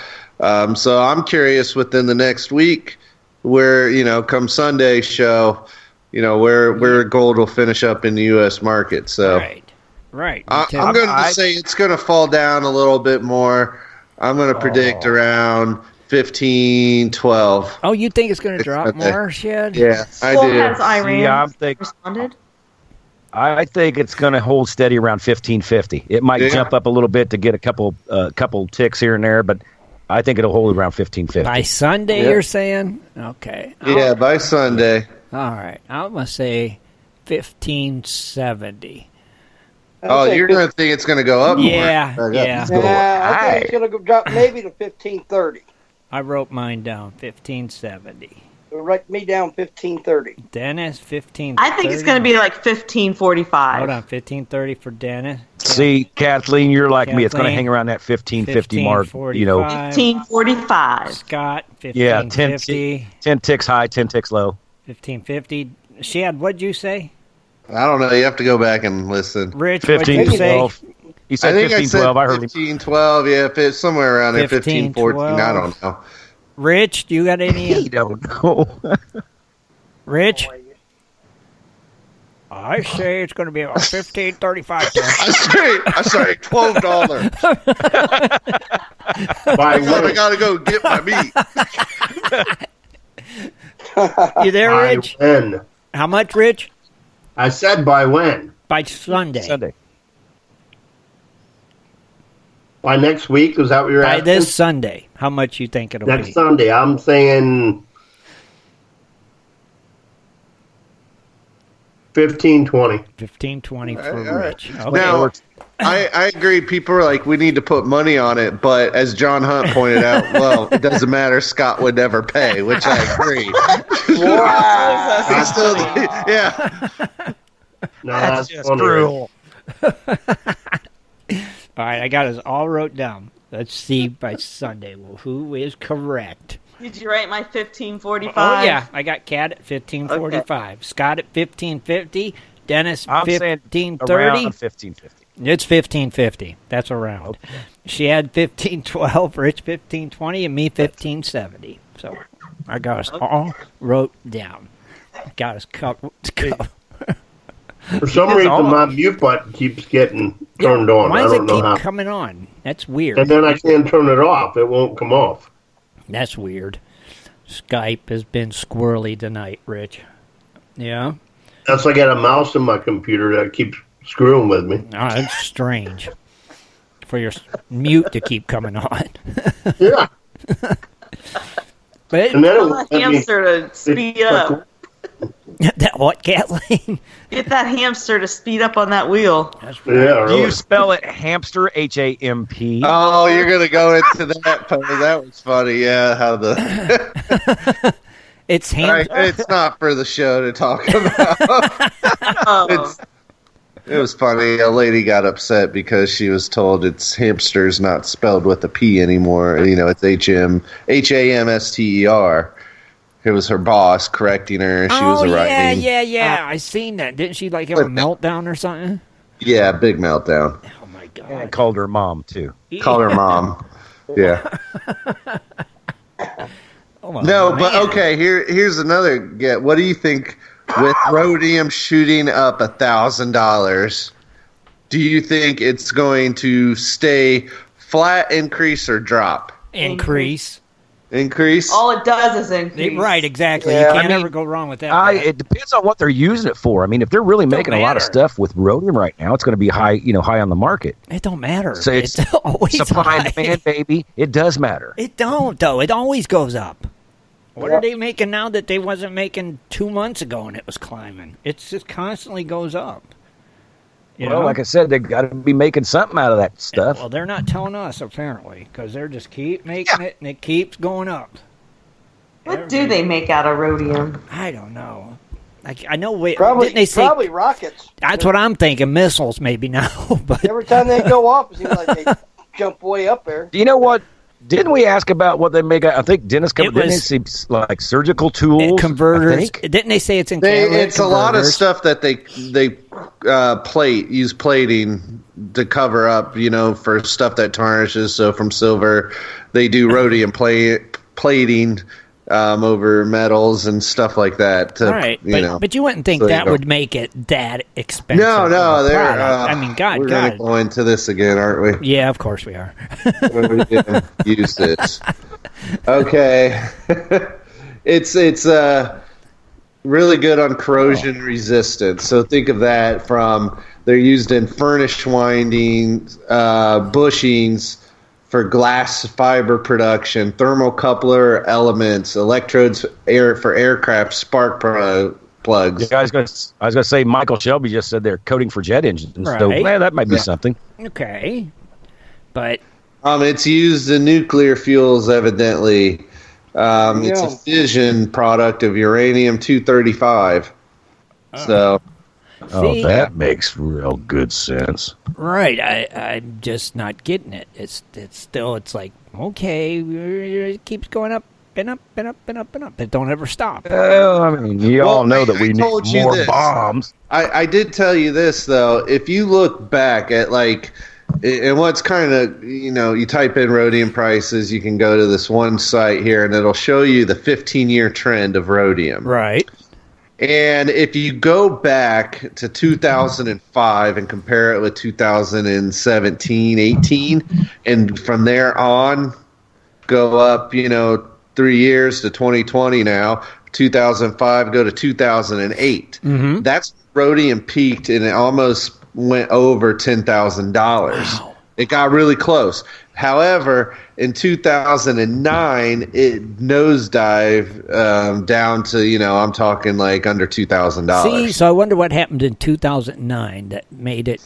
So I'm curious within the next week, where come Sunday show, where gold will finish up in the U.S. market. So right. I'm going to say it's going to fall down a little bit more. I'm going to predict around 15-12. Oh, you think it's going to drop more, Shad? Yeah, I Well, do. has Iran Yeah, responded? I think it's going to hold steady around 1550. It might jump up a little bit to get a couple ticks here and there, but I think it'll hold around 1550. By Sunday, you're saying? Okay. Yeah, by Sunday. All right. I'm going to say 1570. Oh, you're going to think it's going to go up more. Yeah. I think it's going to drop maybe to 1530. I wrote mine down, 1570. Write me down 1530. Dennis, 1530. I think it's going to be like 1545. Hold on, 1530 for Dennis. See, Kathleen, you're like me. It's going to Kathleen, hang around that 1550 mark. 1545. Scott, 1550. Yeah, 10 ticks high, 10 ticks low. 1550. Shad, what'd you say? I don't know. You have to go back and listen. Rich, what'd you say? 1512. He said I think 1512. I heard him. 15-12. Yeah, if it's somewhere around there, 15-14. I don't know. Rich, do you got any? He don't know. Rich? I say it's going to be about 1535. I say $12. I got to go get my meat. You there, Rich? When? How much, Rich? I said by when? By Sunday. Sunday. By next week? Is that what you're By asking? this Sunday. How much you think it'll Next be? Sunday. I'm saying 1520. 1520 for All right. Rich. Okay. Now, I agree. People are like, we need to put money on it. But as John Hunt pointed out, well, it doesn't matter. Scott would never pay, which I agree. Still, yeah. No, that's just funny. cruel. All right, I got us all wrote down. Let's see by Sunday who is correct. Did you write my 1545? Oh, yeah. I got Cat at 1545. Okay. Scott at 1550. Dennis, 1530. Around 1550. It's 1550. That's around. Okay. Shad 1512, Rich 1520, and me 1570. So I got us all wrote down. Got us covered. For some reason, my mute button keeps getting turned on. Why does it keep coming on? That's weird. And then I can't turn it off. It won't come off. That's weird. Skype has been squirrely tonight, Rich. Yeah? That's I got a mouse in my computer that keeps screwing with me. Oh, that's strange. For your mute to keep coming on. Yeah. But and then that hamster to speed up. That what, Kathleen? Get that hamster to speed up on that wheel. That's right. Yeah, really. Do you spell it hamster, H-A-M-P? Oh, you're going to go into that. That was funny. Yeah, how the... It's hamster. It's not for the show to talk about. It was funny. A lady got upset because she was told it's hamster's not spelled with a P anymore. You know, it's H-A-M-S-T-E-R. It was her boss correcting her. She was writing. Yeah. I seen that. Didn't she like have a meltdown or something? Yeah, big meltdown. Oh my god! And called her mom too. Called her mom. Yeah. No, but okay. Here's another get. What do you think with rhodium shooting up $1,000? Do you think it's going to stay flat, increase, or drop? Increase. All it does is increase. Right, exactly. Yeah. You can't ever go wrong with that. It depends on what they're using it for. I mean, if they're really making a lot of stuff with rhodium right now, it's going to be high on the market. It don't matter. So it's always supply high. and demand, baby. It does matter. It don't, though. It always goes up. What are they making now that they wasn't making 2 months ago and it was climbing? It just constantly goes up. You know? Like I said, they got to be making something out of that stuff. Well, they're not telling us, apparently, because they're just keep making it and it keeps going up. What do they make out of rhodium? I don't know. I know. Probably, didn't they say, probably rockets. That's what I'm thinking. Missiles, maybe now. But Every time they go off, it seems like they jump way up there. Do you know what? Didn't we ask about what they make? I think Dennis covered. Didn't they say like surgical tools, converters? Didn't they say it's in? It's a lot of stuff that they use plating to cover up. You know, for stuff that tarnishes. So from silver, they do rhodium plating. Over metals and stuff like that. Right, but you wouldn't think that would make it that expensive. No, they're. I mean, we're going to go into this again, aren't we? Yeah, of course we are. We're going to use this. Okay, it's really good on corrosion resistance. So think of that from they're used in furnace windings, bushings. For glass fiber production, thermocoupler elements, electrodes for aircraft spark plugs. Yeah, I was going to say Michael Shelby just said they're coating for jet engines. Right. So that might be something. Okay, but it's used in nuclear fuels. Evidently, it's a fission product of uranium-235. So. See, that makes real good sense. Right, I'm just not getting it. It's like, okay, it keeps going up and up and up and up and up. It don't ever stop. Well, I mean, you all know that we need more bombs. I did tell you this, though. If you look back at, and what's kind of, you type in rhodium prices, you can go to this one site here, and it'll show you the 15-year trend of rhodium. Right. And if you go back to 2005 and compare it with 2017, 18, and from there on go up, 3 years to 2020 now, 2005 go to 2008. Mm-hmm. That's rhodium peaked and it almost went over $10,000. Wow. It got really close. However, in 2009, it nosedived down to, I'm talking like under $2,000. See, so I wonder what happened in 2009 that made it.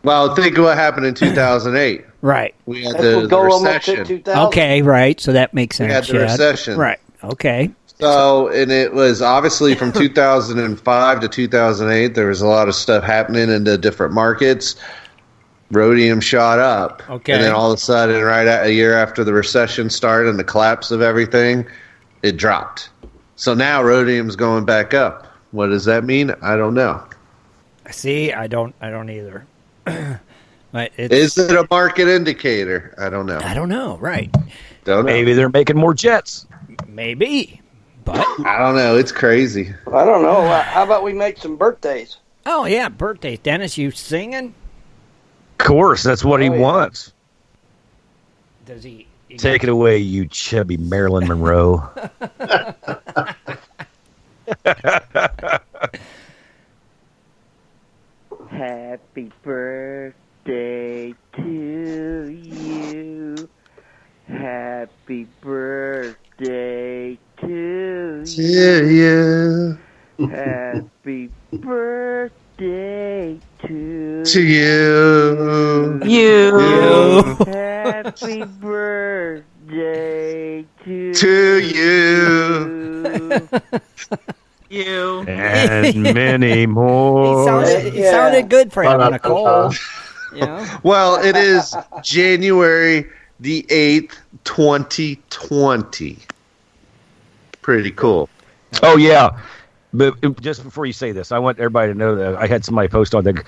Well, think of what happened in 2008. Right. We had the recession. Okay, right. So that makes sense. We had the recession. Right. Okay. So, and it was obviously from 2005 to 2008, there was a lot of stuff happening in the different markets. Rhodium shot up. Okay. And then all of a sudden, a year after the recession started and the collapse of everything, it dropped. So now rhodium's going back up. What does that mean? I don't know. See, I don't either. But is it a market indicator? I don't know. I don't know. Right. Don't know. Maybe they're making more jets. Maybe. But I don't know. It's crazy. I don't know. How about we make some birthdays? Oh, yeah, birthdays. Dennis, you singing? Of course, that's what he wants. Does he? Take it away, you chubby Marilyn Monroe. Happy birthday to you. Happy birthday to you. Happy birthday to you. You. Happy birthday to you. You. And many more. He sounded good for having a cold. You know? Well, it is January the 8th, 2020. Pretty cool. Oh, yeah. But just before you say this, I want everybody to know that I had somebody post on there.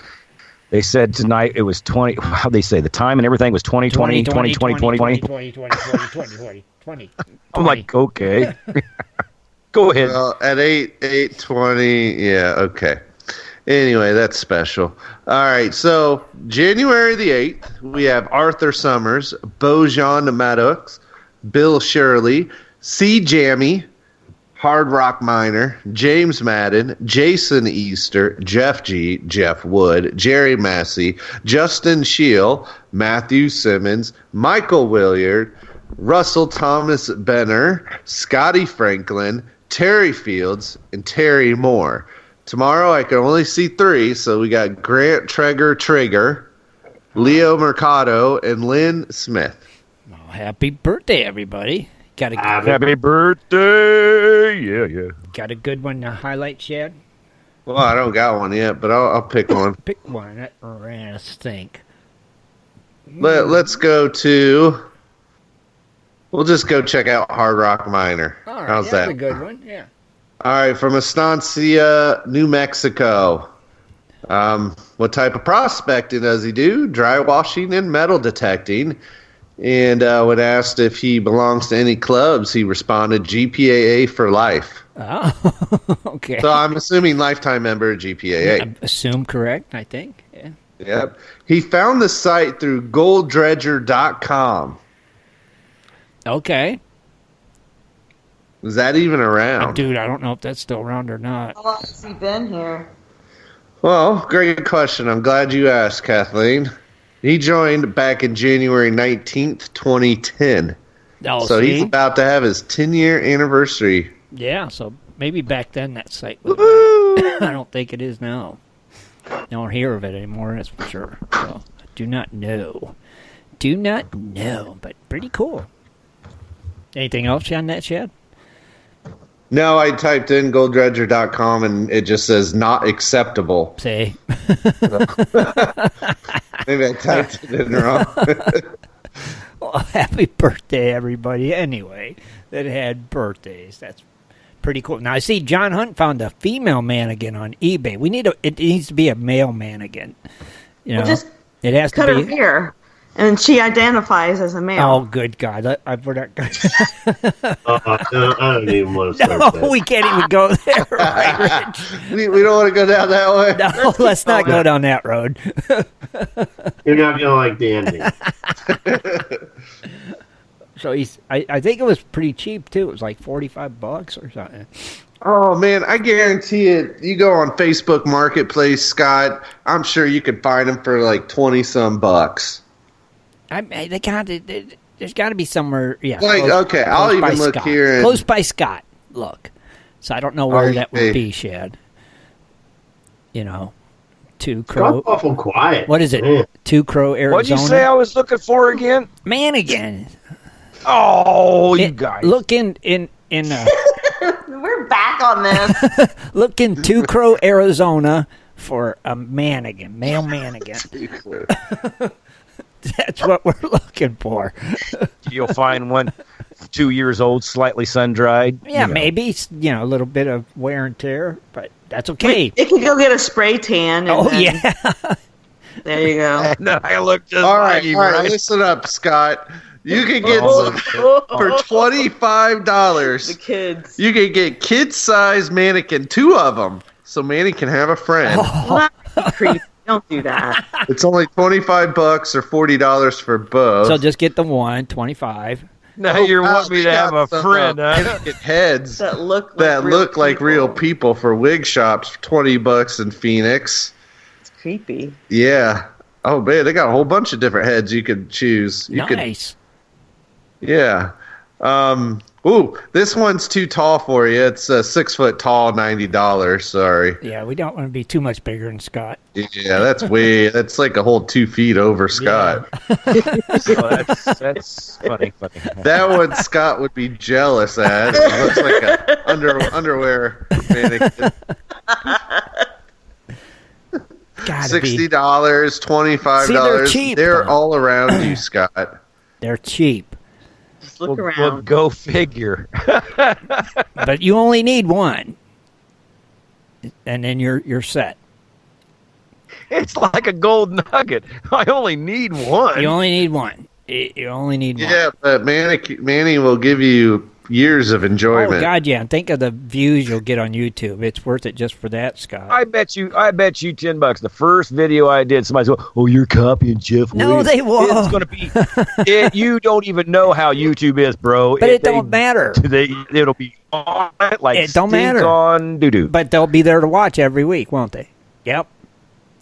They said tonight it was 20. How'd they say the time and everything was 2020, 2020, 2020. I'm like, okay. Go ahead. Well, at 8:20, yeah, okay. Anyway, that's special. All right, so January the 8th, we have Arthur Summers, Bojan Maddox, Bill Shirley, C. Jammy, Hard Rock Miner, James Madden, Jason Easter, Jeff G., Jeff Wood, Jerry Massey, Justin Scheel, Matthew Simmons, Michael Williard, Russell Thomas Benner, Scotty Franklin, Terry Fields, and Terry Moore. Tomorrow I can only see 3, so we got Grant Trigger, Leo Mercado, and Lynn Smith. Well, happy birthday, everybody. Happy birthday. Yeah. Got a good one to highlight, Shad? Well, I don't got one yet, but I'll pick one. Pick one. Let's think. Let's go to... We'll just go check out Hard Rock Miner. All right, How's that's that? a good one, yeah. All right, from Estancia, New Mexico. What type of prospecting does he do? Dry washing and metal detecting. And when asked if he belongs to any clubs, he responded, GPAA for life. Oh, okay. So I'm assuming lifetime member of GPAA. I assume correct, I think. Yeah. Yep. He found the site through golddredger.com. Okay. Is that even around? Dude, I don't know if that's still around or not. How long has he been here? Well, great question. I'm glad you asked, Kathleen. He joined back in January 19th, 2010. Oh, so see? he's about to have his 10-year anniversary. Yeah, so maybe back then that site was. I don't think it is now. I don't hear of it anymore, that's for sure. So, I do not know. But pretty cool. Anything else on that, Shad? No, I typed in golddredger.com and it just says not acceptable. Say. Maybe I typed it in wrong. Well, happy birthday, everybody, anyway, that had birthdays. That's pretty cool. Now, I see John Hunt found a female mannequin on eBay. It needs to be a male mannequin. You know, Well, just it has cut to her be. hair. And she identifies as a male. Oh, good God. We're not going I don't even want to start No, we can't even go there, right, Rich? we don't want to go down that way. No, let's not go down that road. You're not going to like the ending. So I think it was pretty cheap, too. It was like $45 or something. Oh, man, I guarantee it. You go on Facebook Marketplace, Scott, I'm sure you could find them for like 20-some bucks. There's got to be somewhere. Yeah. Like, okay, I'll even look Scott. here. Close by Scott. Look. So I don't know where that would be, Shad. You know, Two Crow. Scott's awful quiet. What is it? Yeah. Two Crow, Arizona. What'd you say I was looking for again? Mannequin. Oh, you guys. Look in We're back on this. look in Two Crow, Arizona for a mannequin, male mannequin. That's what we're looking for. You'll find one 2 years old, slightly sun-dried. Yeah, maybe, a little bit of wear and tear, but that's okay. It can go get a spray tan. And yeah. There you go. No, I look just All like right, you, all right, right? listen up, Scott. You can get some for $25. The kids. You can get kid-size mannequin, 2 of them, so Manny can have a friend. Well, that's creepy. Don't do that. It's only $25 or $40 for both. So just get the one, 25. Now you want me to have a friend, huh? Mannequin heads That look like real people for wig shops for $20 in Phoenix. It's creepy. Yeah. Oh man, they got a whole bunch of different heads you could choose. Nice. Yeah. Ooh, this one's too tall for you. It's 6 foot tall, $90. Sorry. Yeah, we don't want to be too much bigger than Scott. Yeah, that's like a whole 2 feet over Scott. That's funny. That one Scott would be jealous at. It looks like a underwear mannequin. $60, $25. See, they're cheap, They're though. all around you, Scott. They're cheap. Just look Well, around. go figure. But you only need one. And then you're set. It's like a gold nugget. I only need one. You only need one. You only need one. Yeah, but Manny will give you years of enjoyment. Oh God, yeah! And think of the views you'll get on YouTube. It's worth it just for that, Scott. I bet you $10. The first video I did, somebody said, "Oh, you're copying Jeff." No, Williams." they won't. It's going to be. You don't even know how YouTube is, bro. But it don't matter. It'll be on it like It don't stink matter. on doo-doo. But they'll be there to watch every week, won't they? Yep,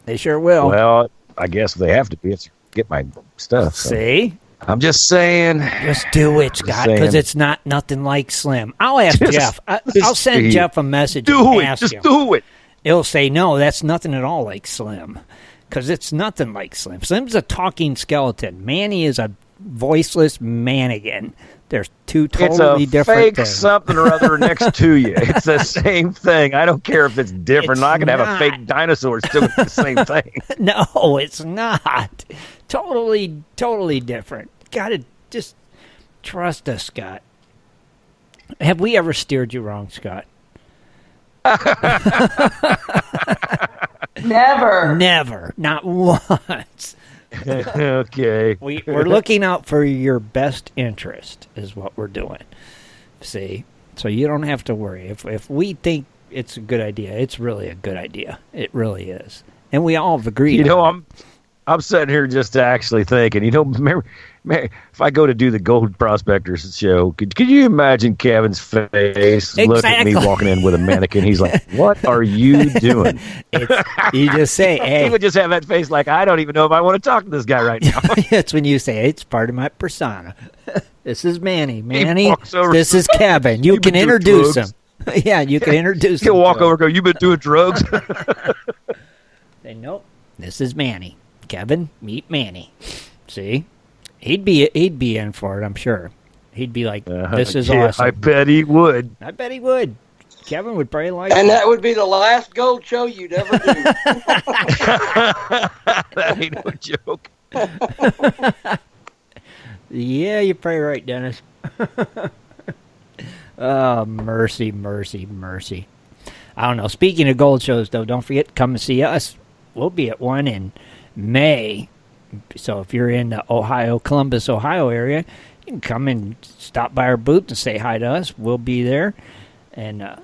they sure will. Well, I guess they have to be to get my stuff. So. See, I'm just saying. just do it, Scott, saying. because it's not nothing like Slim. I'll ask Jeff. I'll send Steve, Jeff a message. Do and it. ask Just him. do it. He'll say, no, that's nothing at all like Slim. Because it's nothing like Slim. Slim's a talking skeleton. Manny is a voiceless mannequin. There's two totally it's a different fake things. something or other next to you. It's the same thing. I don't care if it's different. It's I can have a not. fake dinosaur still with the same thing. No, it's not. Totally different. Gotta just trust us, Scott. Have we ever steered you wrong, Scott? Never. Never. Not once. Okay. We're looking out for your best interest is what we're doing. See? So you don't have to worry. If we think it's a good idea, it's really a good idea. It really is. And we all have agreed. You know, on I'm sitting here just actually thinking, remember, if I go to do the Gold Prospectors show, could you imagine Kevin's face look at me Exactly. walking in with a mannequin? He's like, what are you doing? you just say, hey. He would just have that face like, I don't even know if I want to talk to this guy right now. That's when you say, it's part of my persona. This is Manny. Manny, walks over. this is Kevin. You You've can been doing introduce him. drugs. Yeah, you can introduce him. He'll walk to over and go, you been doing drugs? Say, nope, this is Manny. Kevin, meet Manny. See? He'd be in for it, I'm sure. He'd be like, this is Yeah, awesome. I bet he would. I bet he would. Kevin would probably like And it. that would be the last gold show you'd ever do. That ain't no joke. Yeah, you're probably right, Dennis. Oh, mercy. I don't know. Speaking of gold shows, though, don't forget to come and see us. We'll be at one in May. So if you're in the Columbus, Ohio area, you can come and stop by our booth and say hi to us. We'll be there. And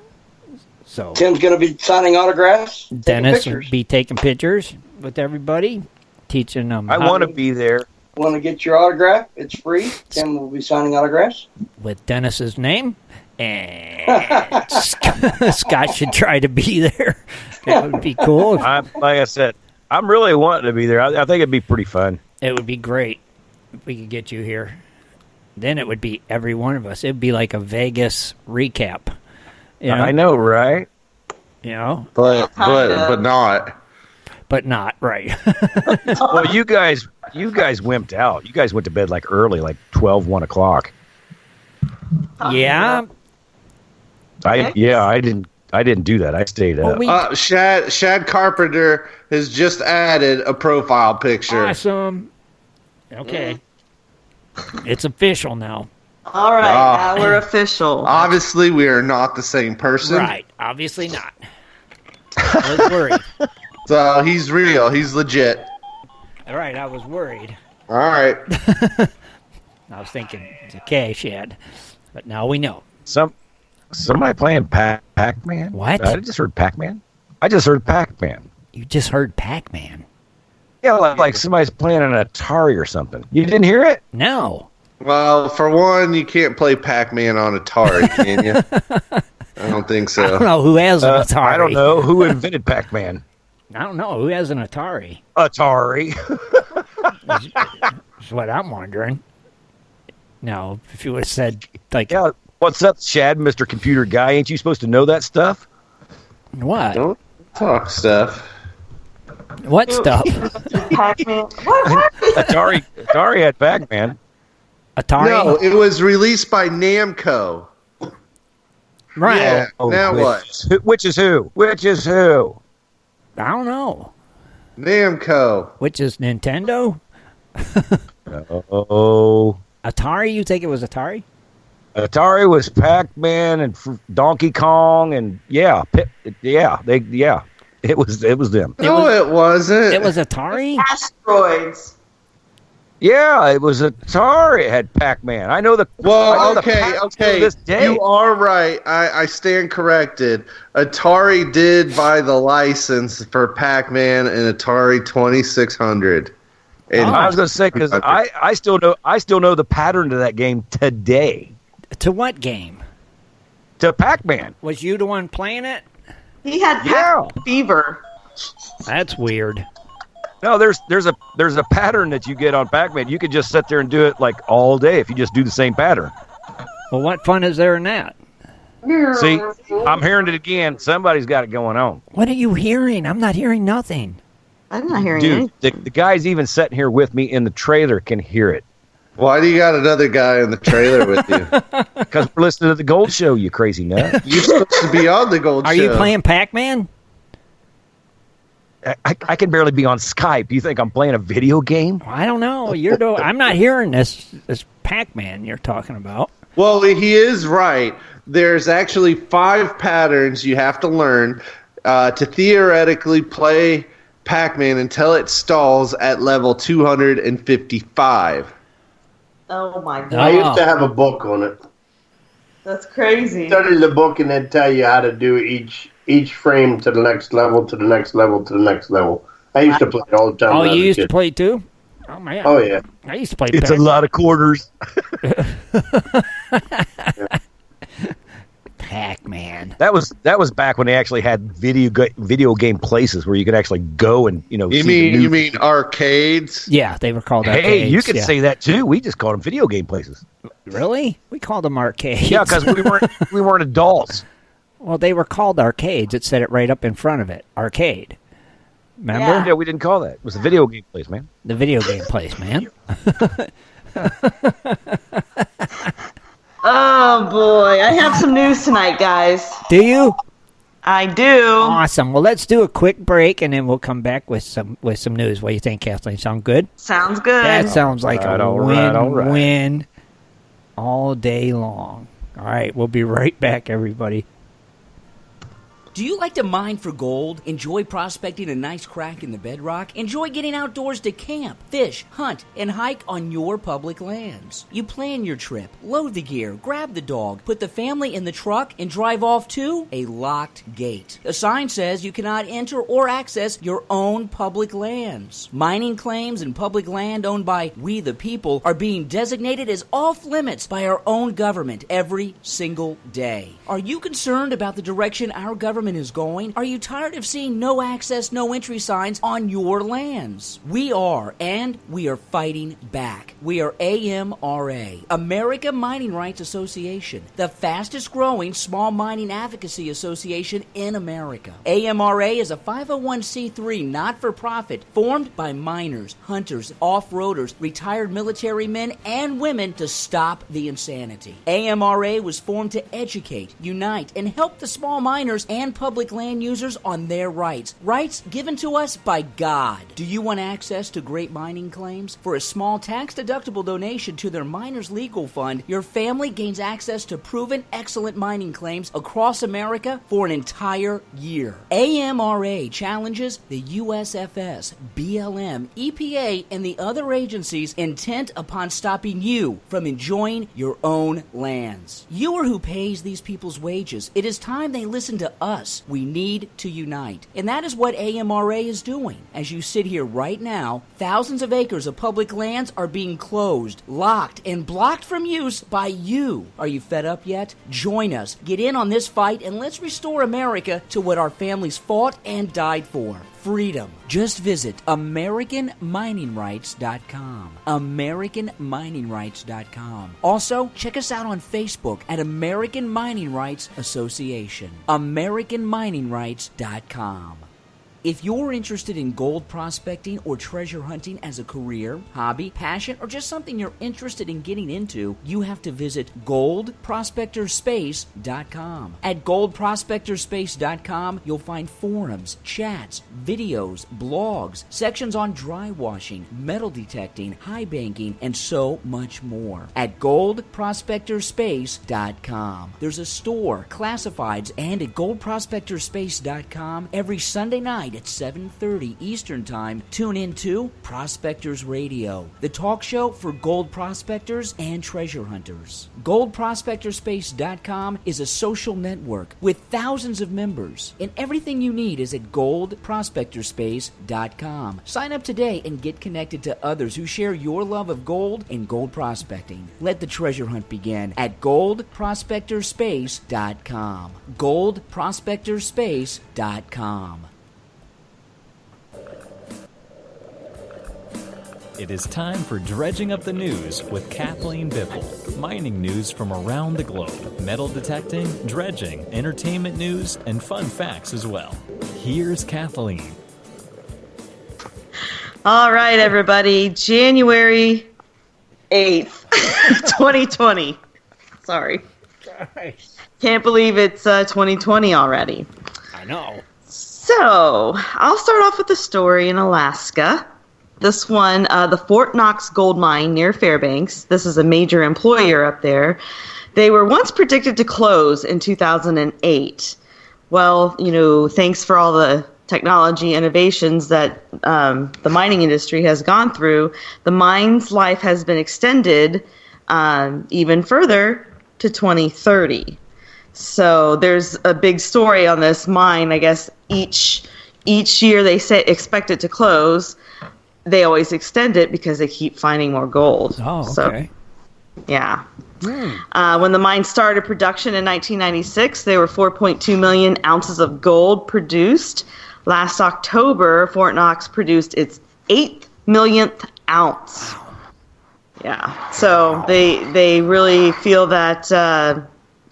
so Tim's going to be signing autographs. taking Dennis will pictures. be taking pictures with everybody, teaching them I how want to be there. Want to get your autograph? It's free. Tim will be signing autographs. with Dennis's name. And Scott should try to be there. That would be cool. Like I said, I'm really wanting to be there. I think it'd be pretty fun. It would be great if we could get you here. Then it would be every one of us. It would be like a Vegas recap. You know? I know, right? You know? but not. But not, right. Well, you guys wimped out. You guys went to bed like early, like 12, 1 o'clock. Yeah. I didn't do that. I stayed up. Well, Shad Carpenter has just added a profile picture. awesome. Okay. It's official now. All right, now we're official. Obviously, we are not the same person. Right. Obviously not. I was worried. So he's real. He's legit. All right, I was worried. All right. I was thinking, it's okay, Shad. But now we know. Somebody playing Pac-Man? What? I just heard Pac-Man. I just heard Pac-Man. You just heard Pac-Man. Yeah, like somebody's playing an Atari or something. You didn't hear it? No. Well, for one, you can't play Pac-Man on Atari, can you? I don't think so. I don't know who has an Atari. I don't know who invented Pac-Man. I don't know who has an Atari. Atari. That's what I'm wondering. No, if you would have said, like... Yeah, what's up, Shad, Mr. Computer Guy? Ain't you supposed to know that stuff? What? Don't talk stuff. What stuff? Pac-Man. What? Atari had Pac-Man. Atari? No, it was released by Namco. Right. Yeah. Now what? Which is who? Which is who? I don't know. Namco. Which is Nintendo? Oh. Atari? You think it was Atari? Atari was Pac-Man and Donkey Kong and it was them. It wasn't. It was Atari? Asteroids. Yeah, it was Atari. It had Pac-Man. I know the. Well, okay. To this day. You are right. I stand corrected. Atari did buy the license for Pac-Man and Atari 2600. And I was going to say because I still know the pattern to that game today. To what game? To Pac-Man. Was you the one playing it? He had Pac-Man fever. That's weird. No, there's a pattern that you get on Pac-Man. You could just sit there and do it like all day if you just do the same pattern. Well, what fun is there in that? See, I'm hearing it again. Somebody's got it going on. What are you hearing? I'm not hearing nothing. I'm not hearing Dude, anything. the guys even sitting here with me in the trailer can hear it. Why do you got another guy in the trailer with you? Because we're listening to the Gold Show, you crazy nut. You're supposed to be on the Gold Show. Are you playing Pac-Man? I can barely be on Skype. You think I'm playing a video game? I don't know. I'm not hearing this Pac-Man you're talking about. Well, he is right. There's actually 5 patterns you have to learn to theoretically play Pac-Man until it stalls at level 255. Oh my god. I used to have a book on it. That's crazy. Study the book and then tell you how to do each frame to the next level, to the next level, to the next level. I used to play it all the time. Oh, you used to play too? Oh, man. Oh, yeah. I used to play It's Pac-Man. a lot of quarters. Pac-Man. That was back when they actually had video game places where you could actually go and You see the new... mean arcades? Yeah, they were called arcades. Hey, you could yeah. say that too. We just called them video game places. Really? We called them arcades. Yeah, because we weren't adults. Well, they were called arcades. It said it right up in front of it. Arcade. Remember? Yeah, we didn't call that. It was a video game place, man. The video game place, man. Oh boy, I have some news tonight, guys. Do you? I do. Awesome. Well, let's do a quick break, and then we'll come back with some news. What do you think, Kathleen? Sound good? Sounds good. That sounds like a win-win win all day long. All right, we'll be right back, everybody. Do you like to mine for gold? Enjoy prospecting a nice crack in the bedrock? Enjoy getting outdoors to camp, fish, hunt, and hike on your public lands? You plan your trip, load the gear, grab the dog, put the family in the truck, and drive off to a locked gate. A sign says you cannot enter or access your own public lands. Mining claims and public land owned by we the people are being designated as off limits by our own government every single day. Are you concerned about the direction our government is going? Are you tired of seeing no access, no entry signs on your lands? We are, and we are fighting back. We are AMRA, America Mining Rights Association, the fastest growing small mining advocacy association in America. AMRA is a 501c3 not-for-profit formed by miners, hunters, off-roaders, retired military men, and women to stop the insanity. AMRA was formed to educate, unite, and help the small miners and public land users on their rights. Rights given to us by God. Do you want access to great mining claims? For a small tax-deductible donation to their Miners Legal Fund, your family gains access to proven excellent mining claims across America for an entire year. AMRA challenges the USFS, BLM, EPA, and the other agencies intent upon stopping you from enjoying your own lands. You are who pays these people's wages. It is time they listen to us. We need to unite. And that is what AMRA is doing. As you sit here right now, thousands of acres of public lands are being closed, locked, and blocked from use by you. Are you fed up yet? Join us. Get in on this fight and let's restore America to what our families fought and died for. Freedom. Just visit AmericanMiningRights.com. AmericanMiningRights.com. Also, check us out on Facebook at American Mining Rights Association. AmericanMiningRights.com. If you're interested in gold prospecting or treasure hunting as a career, hobby, passion, or just something you're interested in getting into, you have to visit goldprospectorspace.com. At goldprospectorspace.com, you'll find forums, chats, videos, blogs, sections on dry washing, metal detecting, high banking, and so much more. At goldprospectorspace.com. There's a store, classifieds, and at goldprospectorspace.com every Sunday night at 7:30 Eastern Time, tune in to Prospectors Radio, the talk show for gold prospectors and treasure hunters. GoldProspectorspace.com is a social network with thousands of members, and everything you need is at GoldProspectorspace.com. Sign up today and get connected to others who share your love of gold and gold prospecting. Let the treasure hunt begin at GoldProspectorspace.com. GoldProspectorspace.com. It is time for Dredging Up the News with Kathleen Biffle. Mining news from around the globe, metal detecting, dredging, entertainment news, and fun facts as well. Here's Kathleen. All right, everybody. January 8th, 2020. Sorry. Can't believe it's 2020 already. I know. So, I'll start off with a story in Alaska. This one, the Fort Knox gold mine near Fairbanks. This is a major employer up there. They were once predicted to close in 2008. Well, thanks for all the technology innovations that the mining industry has gone through, the mine's life has been extended even further to 2030. So there's a big story on this mine. I guess each year they say expect it to close. They always extend it because they keep finding more gold. Oh, okay. So, yeah. When the mine started production in 1996, there were 4.2 million ounces of gold produced. Last October, Fort Knox produced its 8th millionth ounce. Wow. Yeah. So they really feel that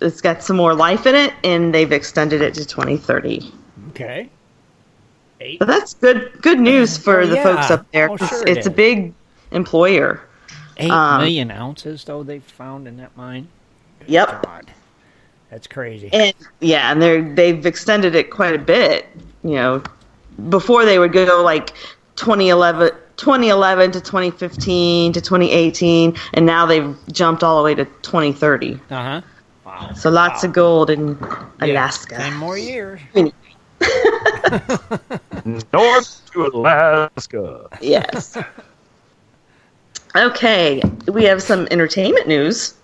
it's got some more life in it, and they've extended it to 2030. Okay. But that's good news for the folks up there. Oh, sure it's a big employer. 8 million ounces, though, they've found in that mine? Good Yep. God. That's crazy. And they've extended it quite a bit. Before they would go like 2011 to 2015 to 2018, and now they've jumped all the way to 2030. Uh-huh. Wow. So lots of gold in Alaska. 10 more years. North to Alaska. Yes. Okay, we have some entertainment news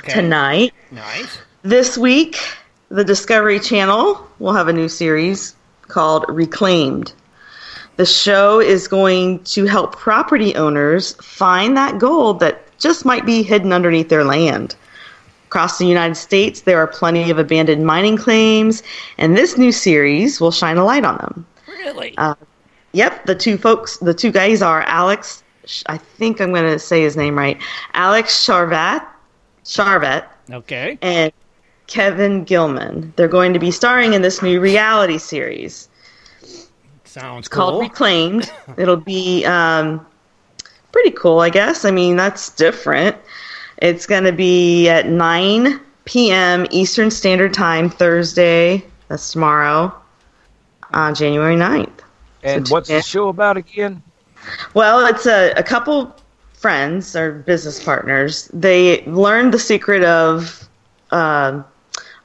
tonight. Nice. This week, the Discovery Channel will have a new series called Reclaimed. The show is going to help property owners find that gold that just might be hidden underneath their land. Across the United States, there are plenty of abandoned mining claims, and this new series will shine a light on them. Really? Yep, the two guys are Alex, I think I'm going to say his name right, Alex Sharvat, okay, and Kevin Gilman. They're going to be starring in this new reality series. Sounds cool. Called Reclaimed. It'll be pretty cool, I guess. I mean, that's different. It's going to be at 9 p.m. Eastern Standard Time, Thursday, That's tomorrow, January 9th. And So what's the show about again? Well, it's a couple friends or business partners. They learned the secret of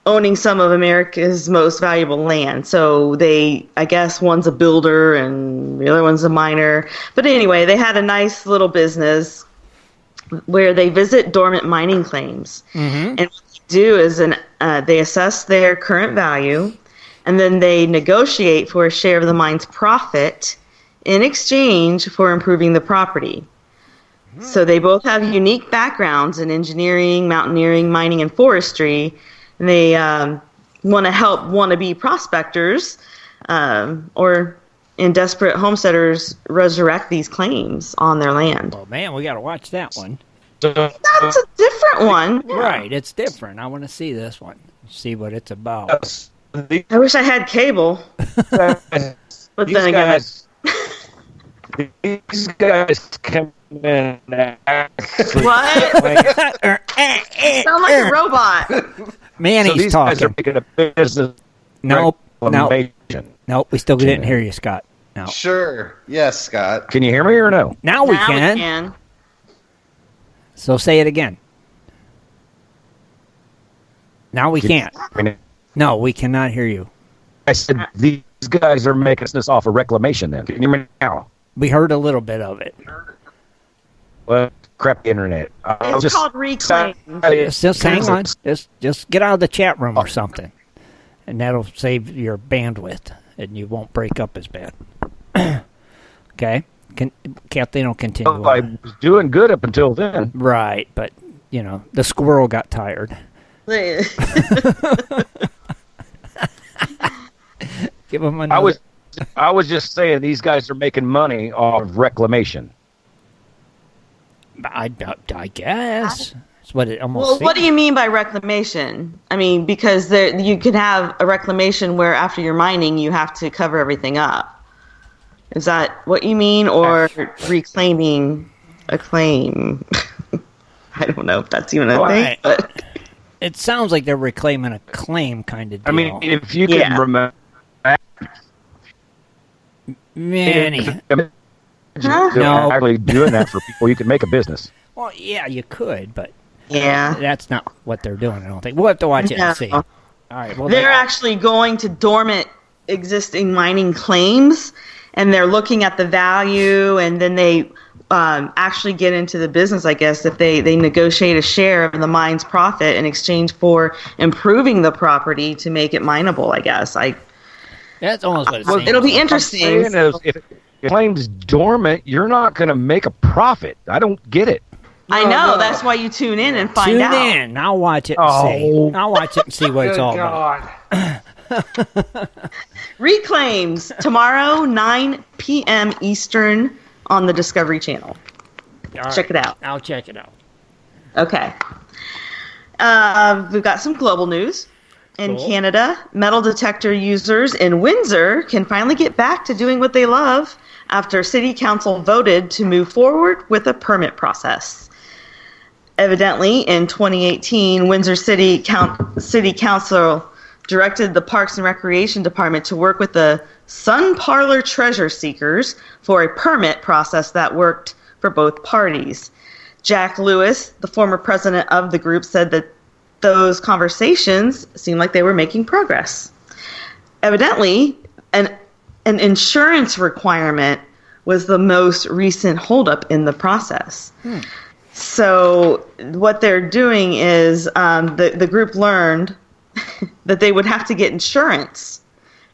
owning some of America's most valuable land. So I guess one's a builder and the other one's a miner. But anyway, they had a nice little business where they visit dormant mining claims. And what they do is they assess their current value, and then they negotiate for a share of the mine's profit in exchange for improving the property. So they both have unique backgrounds in engineering, mountaineering, mining, and forestry. And they want to help wannabe prospectors or in desperate homesteaders resurrect these claims on their land. Well, man, we got to watch that one. That's a different one. Right, it's different. I want to see this one. See what it's about. I wish I had cable. But then again, these guys come in and actually... What? Sound like a robot. Man, so he's these talking. guys are making a business. Nope. reclamation. Nope, we still didn't hear you, Scott. No. Sure. Yes, Scott. Can you hear me or no? Now we can. So say it again. Now we can't. No, we cannot hear you. I said these guys are making this off of reclamation then. Can you hear me now? We heard a little bit of it. Well, crap internet. It's called reclaim. Just hang on. Just get out of the chat room or something. And that'll save your bandwidth. And you won't break up as bad. Okay? Kathleen will continue. Oh, I was doing good up until then. Right, but, the squirrel got tired. Give him another. I was just saying these guys are making money off of reclamation. I guess. That's what it almost Well, what seems. do you mean by reclamation? I mean, because you could have a reclamation where after you're mining, you have to cover everything up. Is that what you mean? Or reclaiming a claim? I don't know if that's even a thing. But It sounds like they're reclaiming a claim kind of deal. I mean, if you can remember... Manny. No. Actually doing that for people, you can make a business. Well, yeah, you could, but yeah, that's not what they're doing, I don't think. We'll have to watch it and see. All right. Well, they're actually going to dormant existing mining claims, and they're looking at the value, and then they actually get into the business, I guess, if they negotiate a share of the mine's profit in exchange for improving the property to make it mineable, I guess. That's almost what it's saying. It'll be interesting. If it claims dormant, you're not going to make a profit. I don't get it. I know. That's why you tune in and find out. Tune in. I'll watch it and see. I'll watch it and see what it's all about. Reclaims tomorrow, 9 p.m. Eastern on the Discovery Channel. Right. Check it out. I'll check it out. Okay. We've got some global news. In Canada, metal detector users in Windsor can finally get back to doing what they love after City Council voted to move forward with a permit process. Evidently, in 2018, Windsor City Council directed the Parks and Recreation Department to work with the Sun Parlor treasure seekers for a permit process that worked for both parties. Jack Lewis, the former president of the group, said that those conversations seemed like they were making progress. Evidently, an insurance requirement was the most recent holdup in the process. So what they're doing is the group learned that they would have to get insurance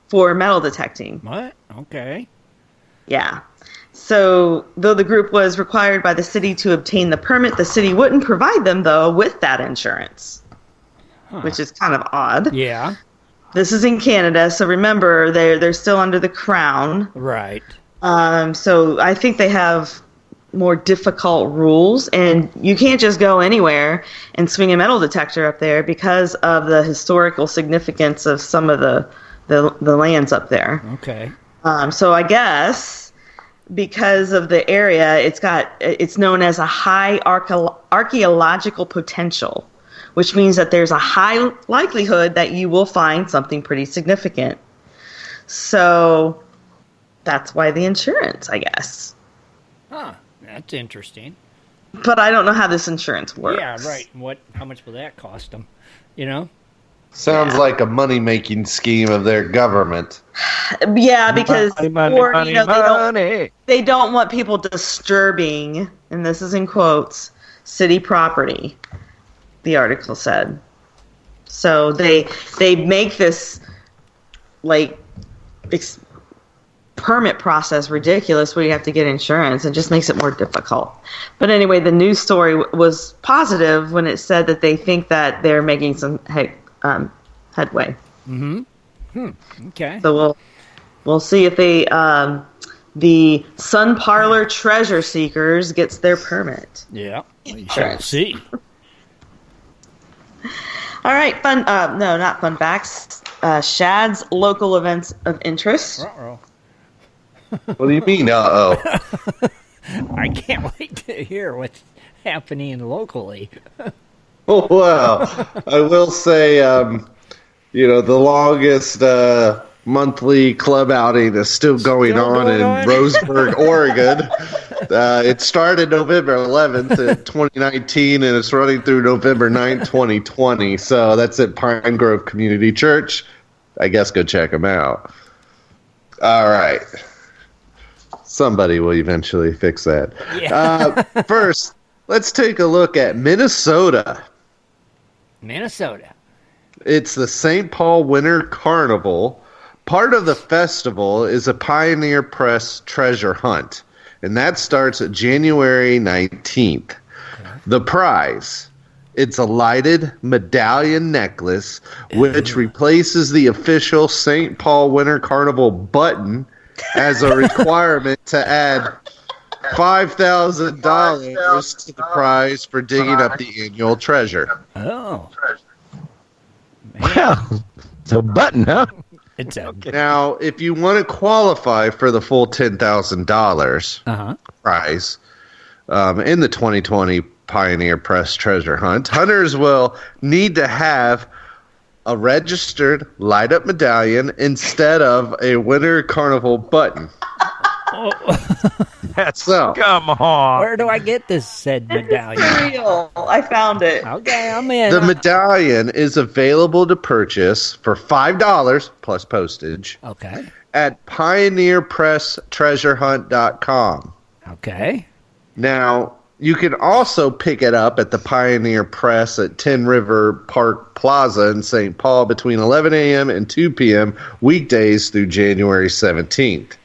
for metal detecting. What? Okay. Yeah. So though the group was required by the city to obtain the permit, the city wouldn't provide them, though, with that insurance. Which is kind of odd. Yeah. This is in Canada, so remember, they're still under the crown. Right. So I think they have more difficult rules, and you can't just go anywhere and swing a metal detector up there because of the historical significance of some of the lands up there. Okay. So I guess because of the area, it's known as a high archaeological potential, which means that there's a high likelihood that you will find something pretty significant. So that's why the insurance, I guess. Huh, that's interesting. But I don't know how this insurance works. Yeah, right. How much will that cost them? You know? Sounds like a money-making scheme of their government. Yeah, because money. they don't want people disturbing, and this is in quotes, city property, the article said. So they make this permit process ridiculous where you have to get insurance. It just makes it more difficult. But anyway, the news story was positive when it said that they think that they're making some headway. Okay. So we'll see if the Sun Parlor Treasure Seekers gets their permit. Yeah, we shall see. All right, not fun facts. Shad's local events of interest. Uh-oh. What do you mean, uh-oh? I can't wait to hear what's happening locally. Oh, wow. I will say, the longest monthly club outing is still going on in Roseburg, Oregon. It started November 11th in 2019, and it's running through November 9th, 2020. So that's at Pine Grove Community Church. I guess go check them out. All right. Somebody will eventually fix that. Yeah. First, let's take a look at Minnesota. Minnesota. It's the St. Paul Winter Carnival. Part of the festival is a Pioneer Press treasure hunt, and that starts at January 19th. Okay. The prize, it's a lighted medallion necklace, which replaces the official St. Paul Winter Carnival button as a requirement to add $5,000 to the prize for digging up the annual treasure. Oh. Well, it's a button, huh? It's okay. Now, if you want to qualify for the full $10,000 prize in the 2020 Pioneer Press Treasure Hunt, hunters will need to have a registered light-up medallion instead of a Winter Carnival button. Come on. Where do I get this said medallion? It's real. I found it. Okay, I'm in. The medallion is available to purchase for $5 plus postage. Okay. At pioneerpresstreasurehunt.com. Okay. Now, you can also pick it up at the Pioneer Press at Tin River Park Plaza in St. Paul between 11 a.m. and 2 p.m. weekdays through January 17th.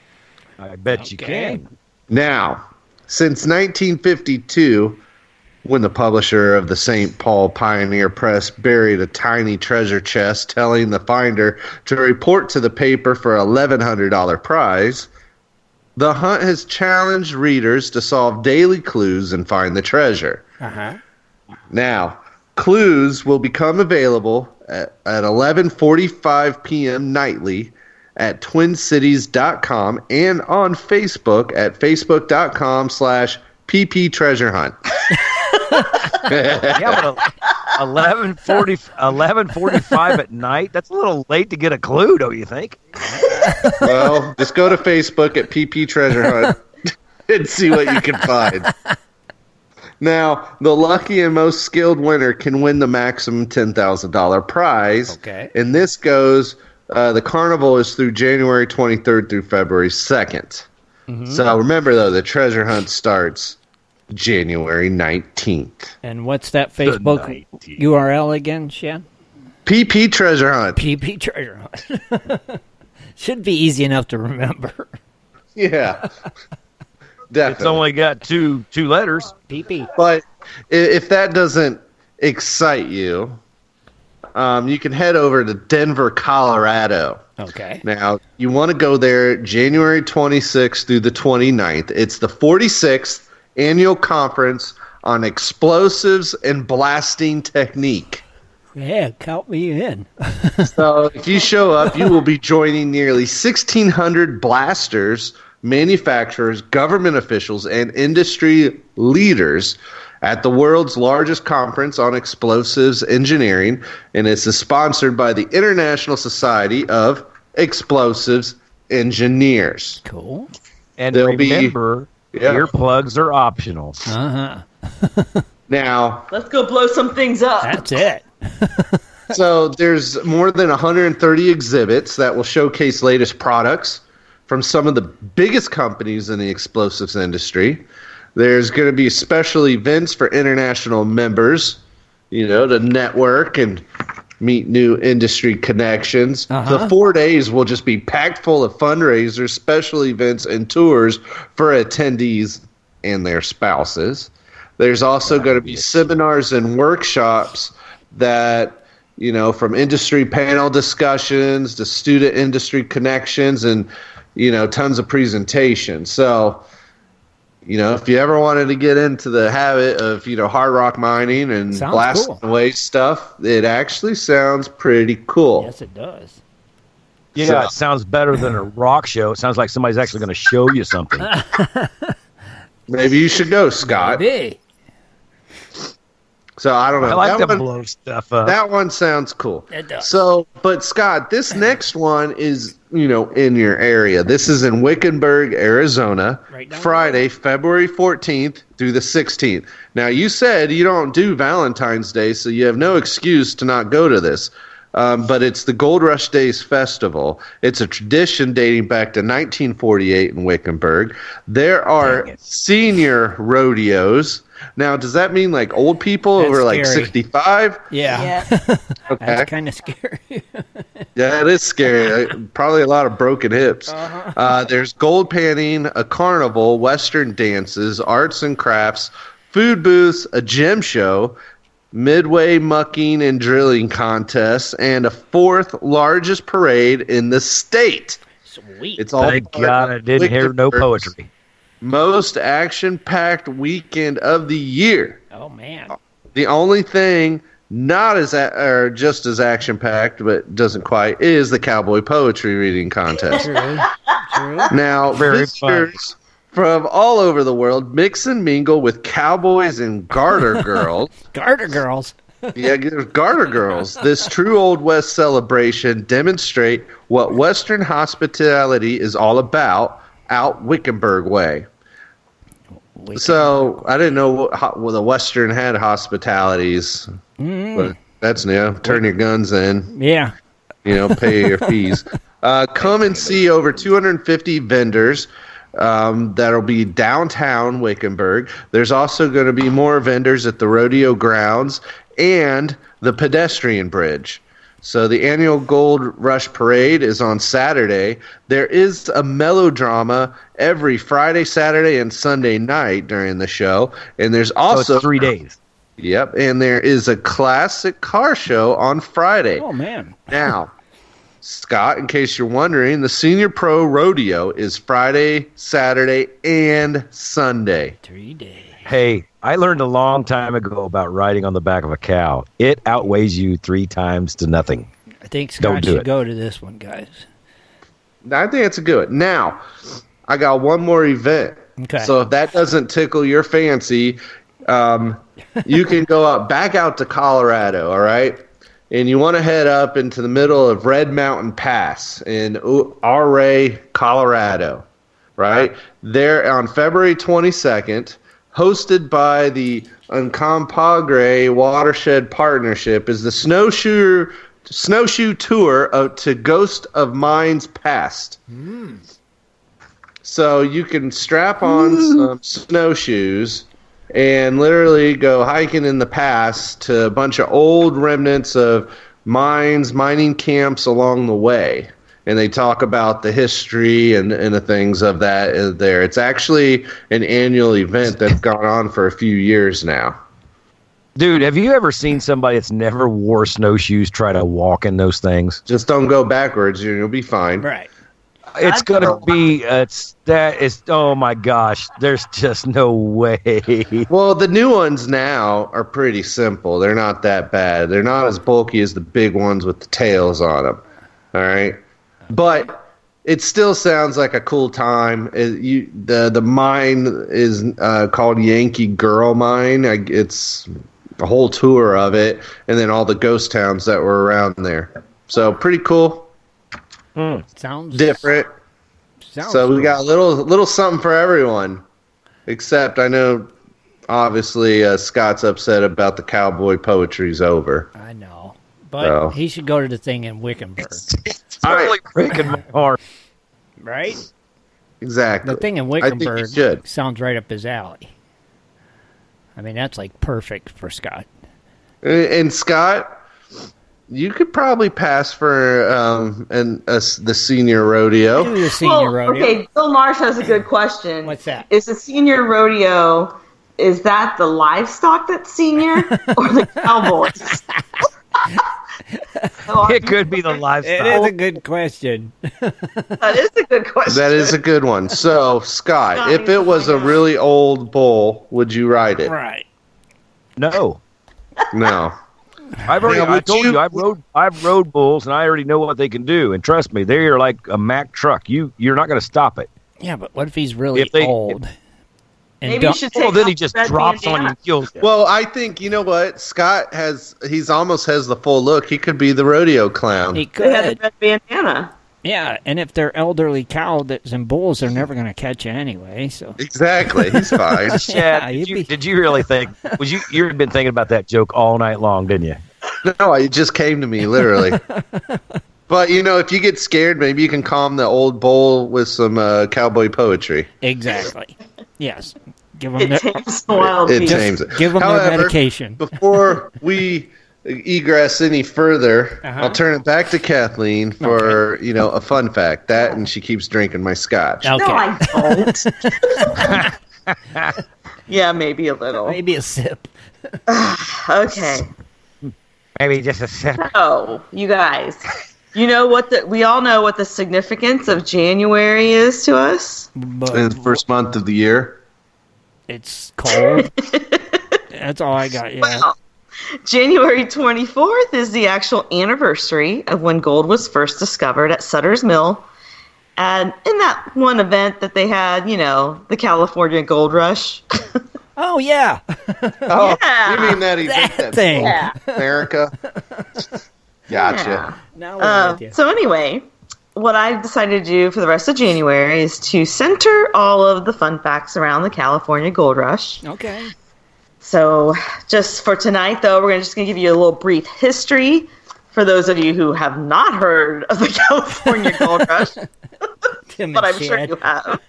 I bet you can. Now, since 1952, when the publisher of the St. Paul Pioneer Press buried a tiny treasure chest telling the finder to report to the paper for a $1,100 prize, the hunt has challenged readers to solve daily clues and find the treasure. Now, clues will become available at 11:45 p.m. nightly at twincities.com and on Facebook at facebook.com/PP Treasure Hunt. Yeah, but 11:45 at night, that's a little late to get a clue, don't you think? Well, just go to Facebook at PP Treasure Hunt and see what you can find. Now, the lucky and most skilled winner can win the maximum $10,000 prize. Okay. And this goes, the carnival is through January 23rd through February 2nd. So remember, though, the treasure hunt starts January 19th. And what's that Facebook URL again, Shad? PP Treasure Hunt. PP Treasure Hunt. Should be easy enough to remember. Yeah. Definitely. It's only got two letters. PP. But if that doesn't excite you, you can head over to Denver, Colorado. Okay. Now, you want to go there January 26th through the 29th. It's the 46th annual conference on explosives and blasting technique. Yeah, count me in. So if you show up, you will be joining nearly 1,600 blasters, manufacturers, government officials, and industry leaders at the world's largest conference on explosives engineering, and this is sponsored by the International Society of Explosives Engineers. Cool. And remember, earplugs are optional. Now, let's go blow some things up. That's it. So there's more than 130 exhibits that will showcase latest products from some of the biggest companies in the explosives industry. There's going to be special events for international members, to network and meet new industry connections. The 4 days will just be packed full of fundraisers, special events, and tours for attendees and their spouses. There's also going to be seminars and workshops that, from industry panel discussions to student industry connections and, tons of presentations. So, if you ever wanted to get into the habit of, hard rock mining and blasting away stuff, it actually sounds pretty cool. Yes, it does. Yeah, it sounds better than a rock show. It sounds like somebody's actually going to show you something. Maybe you should go, Scott. Maybe. So I don't know. I like to blow stuff up. That one sounds cool. It does. So, but Scott, this next one is, in your area. This is in Wickenburg, Arizona, Friday, February 14th through the 16th. Now, you said you don't do Valentine's Day, so you have no excuse to not go to this. But it's the Gold Rush Days Festival. It's a tradition dating back to 1948 in Wickenburg. There are senior rodeos. Now, does that mean like old people That's over like scary. 65? Yeah. Okay. That's kind of scary. Yeah, it is scary. Probably a lot of broken hips. There's gold panning, a carnival, Western dances, arts and crafts, food booths, a gem show, midway mucking and drilling contests, and a fourth largest parade in the state. Sweet. It's all Thank God I didn't hear no poetry. Most action-packed weekend of the year. Oh, man. The only thing not as or just as action-packed, but doesn't quite, is the cowboy poetry reading contest. True. Now, visitors from all over the world mix and mingle with cowboys and garter girls. Garter girls. Yeah, there's garter girls. This true Old West celebration demonstrate what Western hospitality is all about out Wickenburg way. So I didn't know what the Western had hospitalities. But that's new. Turn your guns in. Yeah. Pay your fees. Come and see over 250 vendors. That'll be downtown Wickenburg. There's also going to be more vendors at the rodeo grounds and the pedestrian bridge. So the annual Gold Rush Parade is on Saturday. There is a melodrama every Friday, Saturday, and Sunday night during the show. And there's also 3 days. Yep, and there is a classic car show on Friday. Oh, man. Now, Scott, in case you're wondering, the Senior Pro Rodeo is Friday, Saturday, and Sunday. 3 days. Hey, I learned a long time ago about riding on the back of a cow. It outweighs you 3 times to nothing. I think Scott should go to this one, guys. I think it's a good one. Now, I got one more event. Okay. So if that doesn't tickle your fancy, you can go back out to Colorado, all right? And you want to head up into the middle of Red Mountain Pass in Ouray, Colorado, right? There on February 22nd, hosted by the Uncompahgre Watershed Partnership, is the snowshoe tour to Ghost of Mines Past. So you can strap on some snowshoes and literally go hiking in the past to a bunch of old remnants of mining camps along the way. And they talk about the history and the things of that there. It's actually an annual event that's gone on for a few years now. Dude, have you ever seen somebody that's never wore snowshoes try to walk in those things? Just don't go backwards and you'll be fine. Right. It's going to be, oh my gosh, there's just no way. Well, the new ones now are pretty simple. They're not that bad. They're not as bulky as the big ones with the tails on them. All right. But it still sounds like a cool time. The mine is called Yankee Girl Mine. It's a whole tour of it, and then all the ghost towns that were around there. So pretty cool. Sounds different. So we got a little something for everyone. Except I know, obviously, Scott's upset about the cowboy poetry's over. I know, but he should go to the thing in Wickenburg. It's totally breaking my heart. Right? Exactly. The thing in Wickenburg sounds right up his alley. I mean, that's like perfect for Scott. And Scott, you could probably pass for the senior rodeo. Do the senior rodeo. Okay, Bill Marsh has a good question. What's that? Is the senior rodeo, is that the livestock that's senior or the cowboys? It could be the livestock. It is a good question. That is a good question. That is a good one. So, Scott, if it was a really old bull, would you ride it? Right. No. No. I told you I've rode bulls, and I already know what they can do. And trust me, they're like a Mack truck. You're not going to stop it. Yeah, but what if he's really old? Maybe you should take then he just drops on you and kills you. Well, I think, you know what? Scott almost has the full look. He could be the rodeo clown. He could. They had the red bandana. Yeah, and if they're elderly cows and bulls, they're never going to catch you anyway. So exactly, he's fine. Chad, did you really think? You've been thinking about that joke all night long, didn't you? No, it just came to me literally. But if you get scared, maybe you can calm the old bull with some cowboy poetry. Exactly. Yes. Give them It tames the wild beast. Tames it. Give them However, their medication. Before we egress any further, I'll turn it back to Kathleen for a fun fact. That and she keeps drinking my scotch. Okay. No, I don't. Yeah, maybe a little. Maybe a sip. Okay. Maybe just a sip. So, you guys, we all know what the significance of January is to us. But In the first month of the year. it's cold. That's all I got. Yeah. Well, January 24th is the actual anniversary of when gold was first discovered at Sutter's Mill. And in that one event that they had, the California Gold Rush. Oh, yeah. Oh, Yeah. you mean that event That thing. Yeah. America? Gotcha. Yeah. Now we're with you. So anyway, what I've decided to do for the rest of January is to center all of the fun facts around the California Gold Rush. Okay. So just for tonight, though, we're just going to give you a little brief history for those of you who have not heard of the California Gold Rush. But I'm sure you have.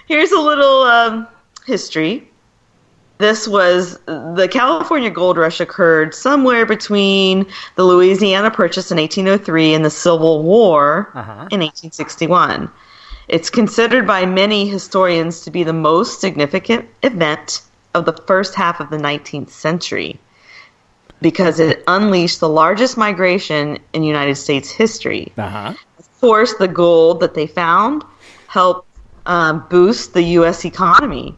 Here's a little history. The California Gold Rush occurred somewhere between the Louisiana Purchase in 1803 and the Civil War in 1861. It's considered by many historians to be the most significant event of the first half of the 19th century because it unleashed the largest migration in United States history. Of course, the gold that they found helped boost the U.S. economy.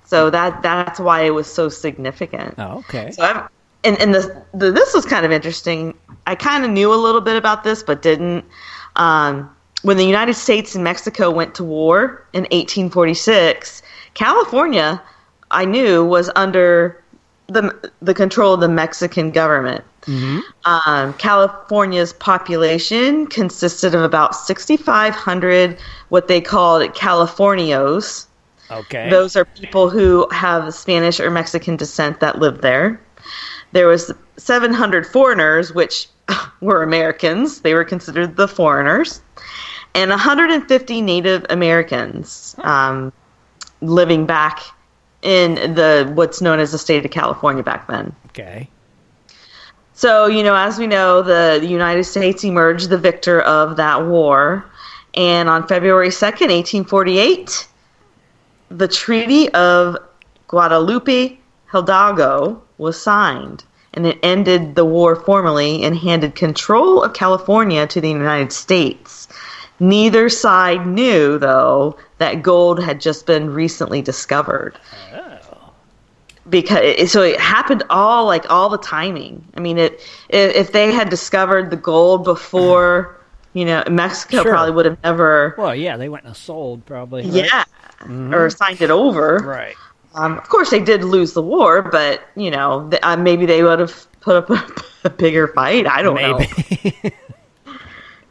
So that's why it was so significant. Oh, okay. So this was kind of interesting. I kind of knew a little bit about this, but didn't. When the United States and Mexico went to war in 1846, California, I knew, was under the control of the Mexican government. California's population consisted of about 6,500 what they called Californios. Okay. Those are people who have Spanish or Mexican descent that live there. There was 700 foreigners, which were Americans. They were considered the foreigners. And 150 Native Americans living back in what's known as the state of California back then. Okay. So, as we know, the United States emerged the victor of that war. And on February 2nd, 1848, the Treaty of Guadalupe Hidalgo was signed, and it ended the war formally and handed control of California to the United States. Neither side knew, though, that gold had just been recently discovered. So it happened all the timing. I mean, if they had discovered the gold before Mexico Sure. probably would have never. Well, yeah, they went and sold probably. Right? Yeah, or signed it over. Right. Of course, they did lose the war, but maybe they would have put up a bigger fight. I don't know.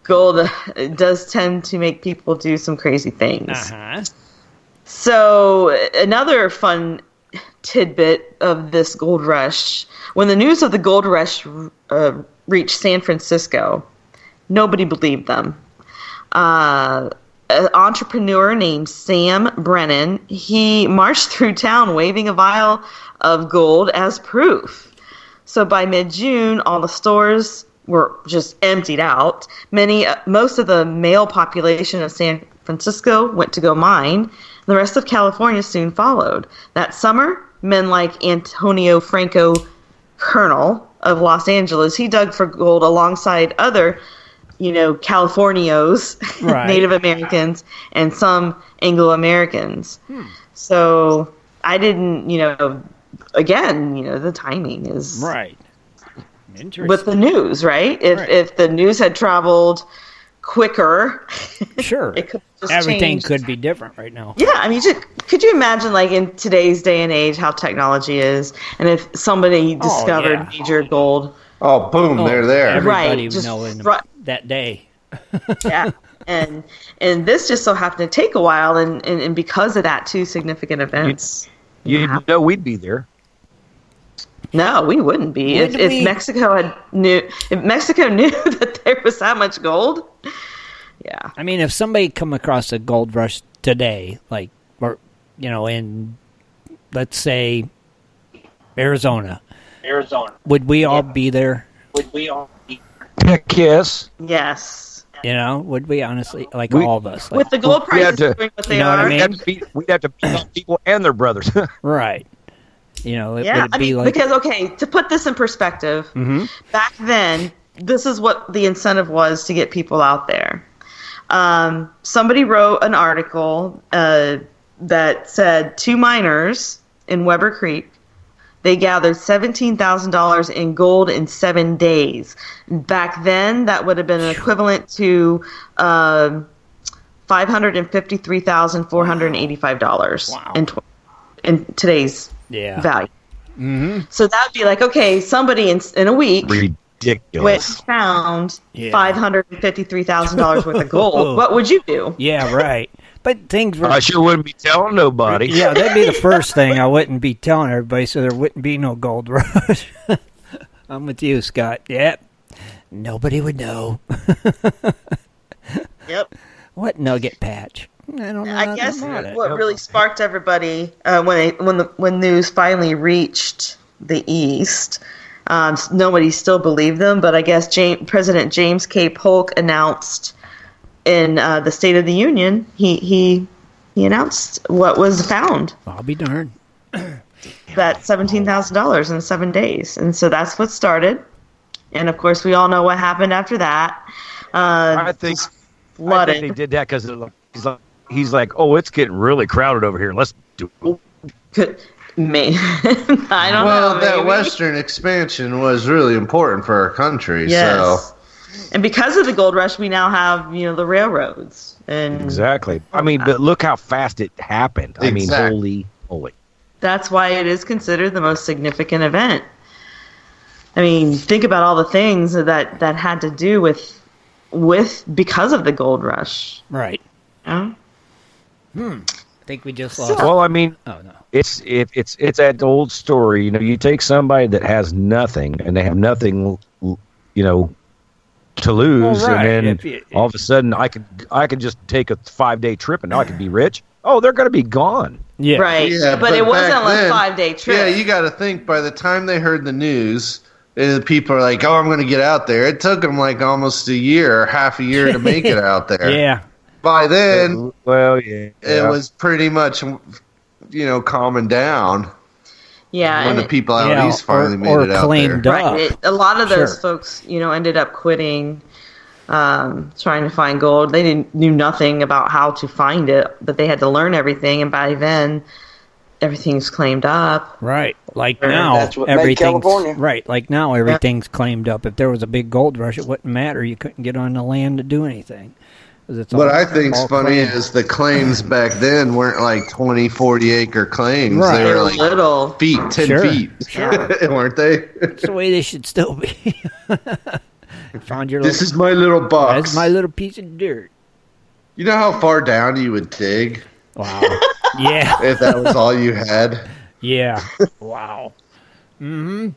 Gold does tend to make people do some crazy things. Uh-huh. So another fun tidbit of this gold rush: when the news of the gold rush reached San Francisco, nobody believed them. An entrepreneur named Sam Brennan, he marched through town waving a vial of gold as proof. So by mid-June, all the stores were just emptied out. Most of the male population of San Francisco went to go mine. The rest of California soon followed. That summer, men like Antonio Franco, Colonel of Los Angeles, he dug for gold alongside other Californios, right. Native Americans, and some Anglo-Americans. So I didn't, again, the timing is right. Interesting. With the news, right? If the news had traveled quicker, sure, it could just everything changed. could be different right now. Yeah, I mean, could you imagine, like in today's day and age, how technology is, and if somebody discovered major gold? Oh, boom! They're there. Everybody Right, would know in that day. Yeah, and this just so happened to take a while, and because of that, two significant events. You know, we'd be there. No, we wouldn't be. If Mexico knew that there was that much gold. Yeah. I mean, if somebody come across a gold rush today, like, or in, let's say, Arizona, would we all be there? Heck yes. Yes. Would we honestly, all of us? Like, with the gold prices doing what they are. What I mean? We'd have to beat up people and their brothers. Right. Would it be like... Because, to put this in perspective, back then, this is what the incentive was to get people out there. Somebody wrote an article that said 2 miners in Weber Creek, they gathered $17,000 in gold in 7 days. Back then, that would have been equivalent to $553,485 in today's value. Mm-hmm. So that would be like, somebody in a week ridiculous found $553,000 worth of gold. What would you do? Yeah, right. But things were... I sure wouldn't be telling nobody. Yeah, that'd be the first thing. I wouldn't be telling everybody, so there wouldn't be no gold rush. I'm with you, Scott. Yep. Nobody would know. Yep. What nugget patch? I don't know. I guess what really sparked everybody when news finally reached the East, nobody still believed them, but I guess President James K. Polk announced in the State of the Union, he announced what was found. I'll be darned. That $17,000 in 7 days, and so that's what started. And of course, we all know what happened after that. I think they did that because he's like, oh, it's getting really crowded over here. Let's do it. I don't know. Well, that Western expansion was really important for our country. Yes. So. And because of the gold rush, we now have, the railroads. And exactly. I mean, but look how fast it happened. I mean, holy. That's why it is considered the most significant event. I mean, think about all the things that had to do with because of the gold rush. Right. Yeah. I think we just lost. Well, I mean, oh no, it's that old story. You take somebody that has nothing and they have nothing, to lose, well, right. And then all of a sudden I could just take a 5-day trip and now I could be rich. Oh, they're going to be gone. Yeah. Right. Yeah, but it wasn't a 5-day trip. Yeah, you got to think by the time they heard the news, people are like, "Oh, I'm going to get out there." It took them like almost a year, half a year to make it out there. Yeah. By then, it was pretty much, calming down. Yeah, when the people out east finally made it out there. Right. A lot of those folks, ended up quitting, trying to find gold. They knew nothing about how to find it, but they had to learn everything. And by then, everything's claimed up. Right. Like now, That's what made everything's California. right. Like now, everything's claimed up. If there was a big gold rush, it wouldn't matter. You couldn't get on the land to do anything. 'Cause it's What all- I think's all funny claimed. is the claims back then weren't like 20, 40 acre claims. Right. They They were were like little. feet, 10 Sure, feet. sure. Weren't they? That's the way they should still be. Found your This little, is my little box. that's my little piece of dirt. You know how far down you would dig Wow. Yeah. if that was all you had? Yeah. Wow. Mm-hmm.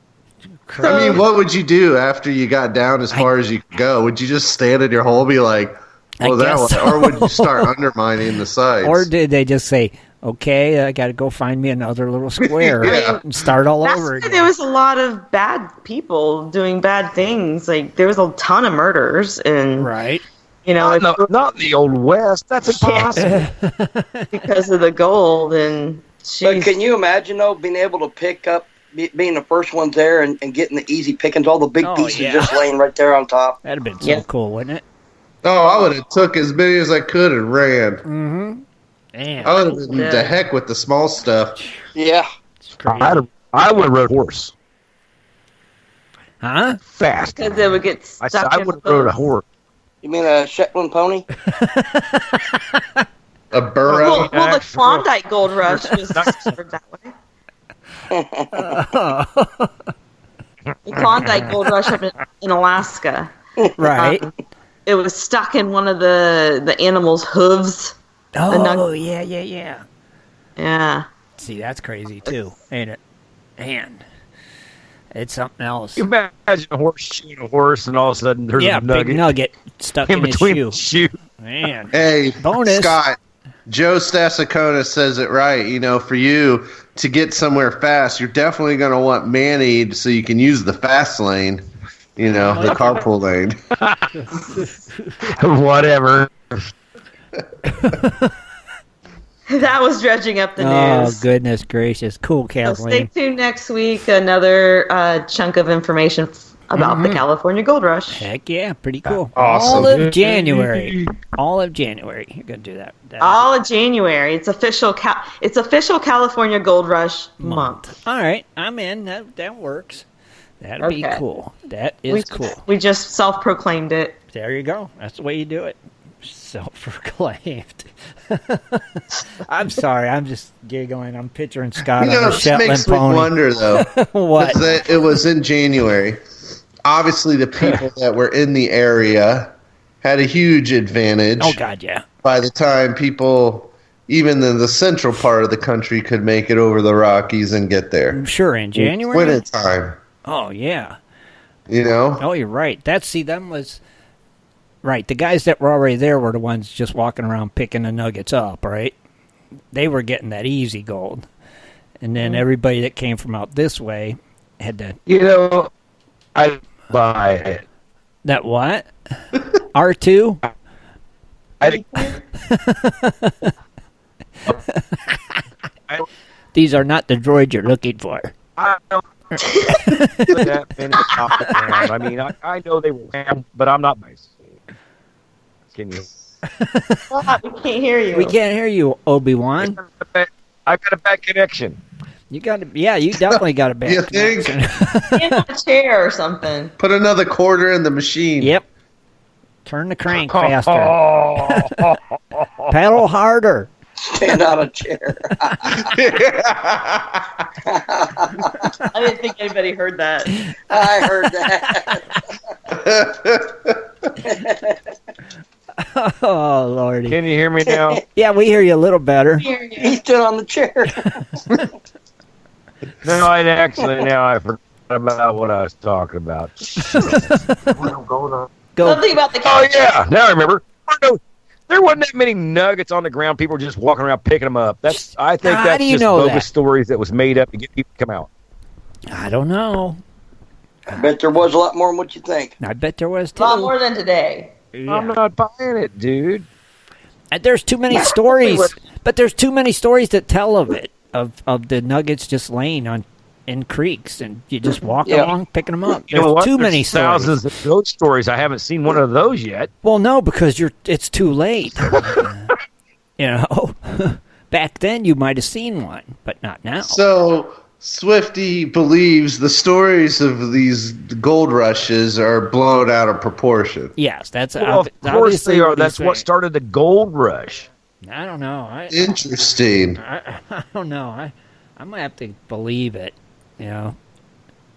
I mean, what would you do after you got down as far as you could go? Would you just stand in your hole and be like, I well, that guess way? so. Or would you start undermining the sides? Or did they just say, okay, I got to go find me another little square Yeah. and start all That's over why again? there was a lot of bad people doing bad things. Like there was a ton of murders, and Right. you know, if Not in the old West. That's impossible. because of the gold and But can you imagine, though, being able to pick up, being the first ones there and getting the easy pickings, all the big Oh, pieces yeah. just laying right there on top? That'd have been so Yeah. cool, wouldn't it? Oh, I would have took as many as I could and ran. Mm-hmm. Damn. I would have been Yeah. the heck with the small stuff. Yeah. It's crazy. I would have rode a horse Huh? fast. because they would get I stuck. said I in would have the rode a boat. horse. You mean a Shetland pony? A burro. Well, the Klondike Gold Rush was discovered that way. The Klondike Gold Rush up in Alaska. Right. It was stuck in one of the animal's hooves. Oh, yeah. Yeah. See, that's crazy, too, ain't it? Man, it's something else. You imagine a horse shooting a horse, and all of a sudden there's Yeah, a nugget big nugget stuck in in his between shoe. the shoe. Man. Hey, Bonus. Scott, Joe Stasacona says it right. You know, for you to get somewhere fast, you're definitely going to want man-aid so you can use the fast lane, you know, the carpool lane. Whatever. That was dredging up the Oh, news. goodness gracious. Cool, So stay Kathleen. tuned next week. Another chunk of information about the California Gold Rush. Heck yeah, pretty cool. Awesome. All of January. All of January. You're going to do that. All of January. It's official. It's official California Gold Rush month. All right, I'm in. That works. That'd be Okay. cool. That is cool. We just self-proclaimed it. There you go. That's the way you do it. Self-proclaimed. I'm sorry. I'm just giggling. I'm picturing Scott You know, on a it just Shetland makes me pony. wonder, though. What? 'cause it was in January. Obviously, the people that were in the area had a huge advantage. Oh, God, yeah. By the time people, even in the central part of the country, could make it over the Rockies and get there. Sure, in January? Winter time, Oh, yeah. you know? Oh, you're right. Them was... Right, the guys that were already there were the ones just walking around picking the nuggets up, right? They were getting that easy gold. And then everybody that came from out this way had to... You know, I buy it. That what? R2? These are not the droids you're looking for. I don't put that many off the ground. I mean, I know they were round, but I'm not nice. Can you? We can't hear you. We can't hear you, Obi-Wan. I got a bad connection. You definitely got a bad You think? connection. Stand on a chair or something. Put another quarter in the machine. Yep. Turn the crank faster. Pedal harder. Stand on a chair. I didn't think anybody heard that. I heard that. Oh, Lordy. Can you hear me now? Yeah, we hear you a little better. He stood on the chair. No, I forgot about what I was talking about. Go. Something about the Oh, yeah. Now I remember. There wasn't that many nuggets on the ground. People were just walking around picking them up. I think How that's do you just know bogus that? stories that was made up to get people to come out. I don't know. I bet there was a lot more than what you think. I bet there was, too. A lot more than today. Yeah. I'm not buying it, dude. And there's too many stories. But there's too many stories that tell of it. Of the nuggets just laying in creeks. And you just walk along picking them up. You know There's what? too There's many stories. thousands of those stories. I haven't seen one of those yet. Well, no, because it's too late. You know? Back then you might have seen one, but not now. So Swifty believes the stories of these gold rushes are blown out of proportion. Yes, that's Well, of course they are. That's what started the gold rush. I don't know. Interesting. I don't know. I might have to believe it. You know.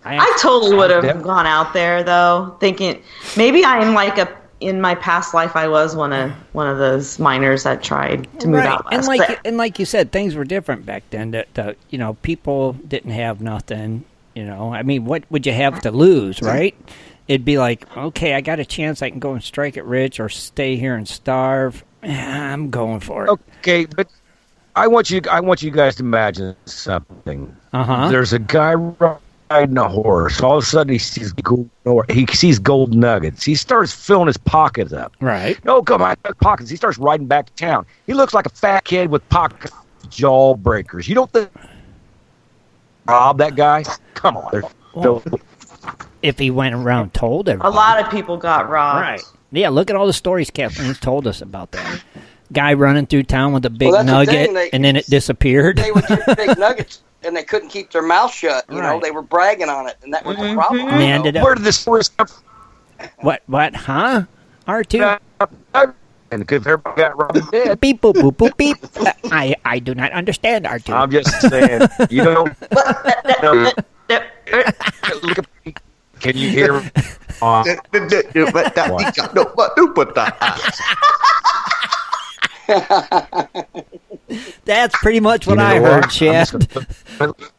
I totally would have gone out there though, thinking maybe I'm like in my past life I was one of those miners that tried to move out west. And like you said, things were different back then. That people didn't have nothing. I mean, what would you have to lose, right? It'd be like, okay, I got a chance. I can go and strike it rich or stay here and starve. I'm going for it. Okay, but I want you guys to imagine something. There's a guy riding a horse. All of a sudden, he sees gold nuggets. He starts filling his pockets up. Right. No, come on, pockets. He starts riding back to town. He looks like a fat kid with pocket jawbreakers. You don't think rob that guy? Come on. If he went around and told everybody. A lot of people got robbed. Right. Yeah, look at all the stories Kathleen's told us about that. Guy running through town with a big that's the nugget, thing, and then it disappeared. They would get big nuggets, and they couldn't keep their mouth shut. You know, they were bragging on it, and that was the problem. Where did this story come from? What, huh? R2? And if everybody got robbed dead. Beep, boop, boop, boop, beep. I do not understand, R2. I'm just saying, you don't... Look at me. Can you hear him? That's pretty much what I heard, Shad.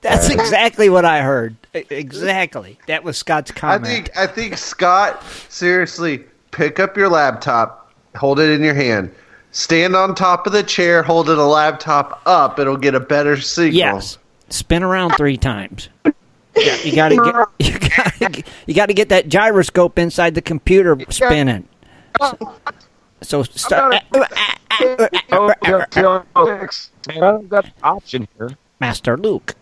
That's exactly what I heard. Exactly. That was Scott's comment. I think Scott, seriously, pick up your laptop, hold it in your hand, stand on top of the chair, holding a laptop up. It'll get a better signal. Yes. Spin around 3 times. Yeah, you got to get that gyroscope inside the computer spinning. So start. I've got an option here. Master Luke.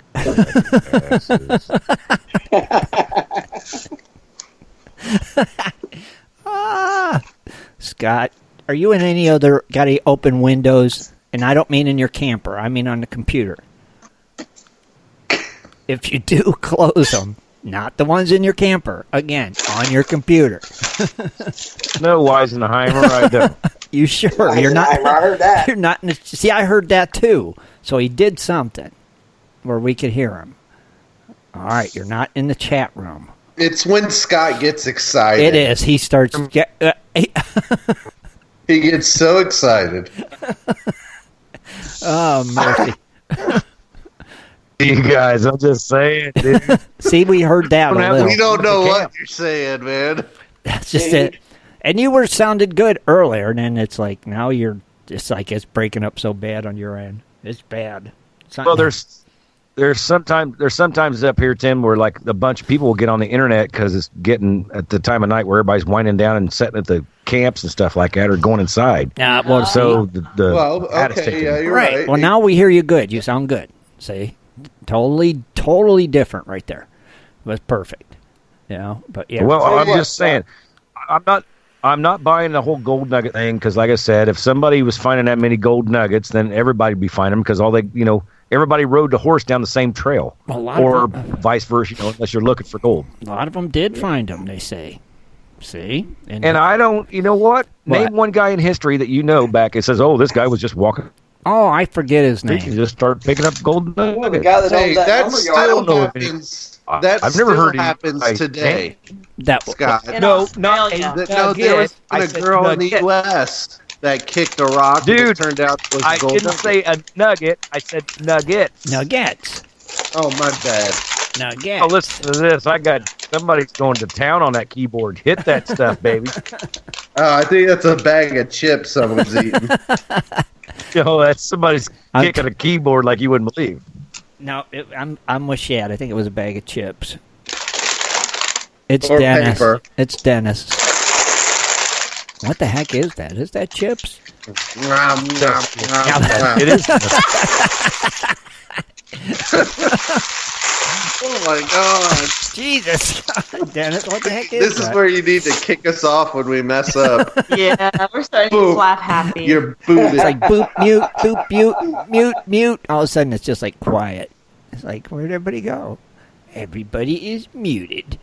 Scott, are you in any other got any open windows? And I don't mean in your camper. I mean on the computer. If you do, close them. Not the ones in your camper. Again, on your computer. No, Weisenheimer, I don't. You sure? You're not. I heard that. You're not. See, I heard that too. So he did something where we could hear him. All right, you're not in the chat room. It's when Scott gets excited. It is. He starts. He gets so excited. Oh, mercy. You guys, I'm just saying, dude. See, we heard that a little. We don't know what you're saying, man. That's just it. And you sounded good earlier, and then it's like now you're just like it's breaking up so bad on your end. It's bad. Well, there's sometimes up here, Tim, where like a bunch of people will get on the internet because it's getting at the time of night where everybody's winding down and sitting at the camps and stuff like that, or going inside. So you're right. Well, now we hear you good. You sound good. See. Totally different right there. It was perfect. But yeah. Well, I'm just saying, I'm not buying the whole gold nugget thing because, like I said, if somebody was finding that many gold nuggets, then everybody would be finding them because everybody rode the horse down the same trail, or vice versa. Unless you're looking for gold. A lot of them did find them. They say. See, and I don't. You know what? Name one guy in history that back. It says, "Oh, this guy was just walking." Oh, I forget his name. You can just start picking up gold nuggets. The guy that owns that still happens. I've never heard happens today. Scott. No, there was a girl in the U.S. that kicked a rock. Dude, and it turned out it was I gold didn't say a nugget. I said nuggets. Nuggets. Oh, my bad. Nuggets. Oh, listen to this. I got somebody's going to town on that keyboard. Hit that stuff, baby. I think that's a bag of chips someone's eating. That's somebody's kicking a keyboard like you wouldn't believe. No, I'm with Shad. I think it was a bag of chips. It's or Dennis. Paper. It's Dennis. What the heck is that? Is that chips? It is. Oh my God! Jesus, Dennis, what the heck is that? This is where you need to kick us off when we mess up. Yeah, we're starting to slap happy. You're booted. It's like boop, mute, boop, mute. All of a sudden, it's just like quiet. It's like, where'd everybody go? Everybody is muted.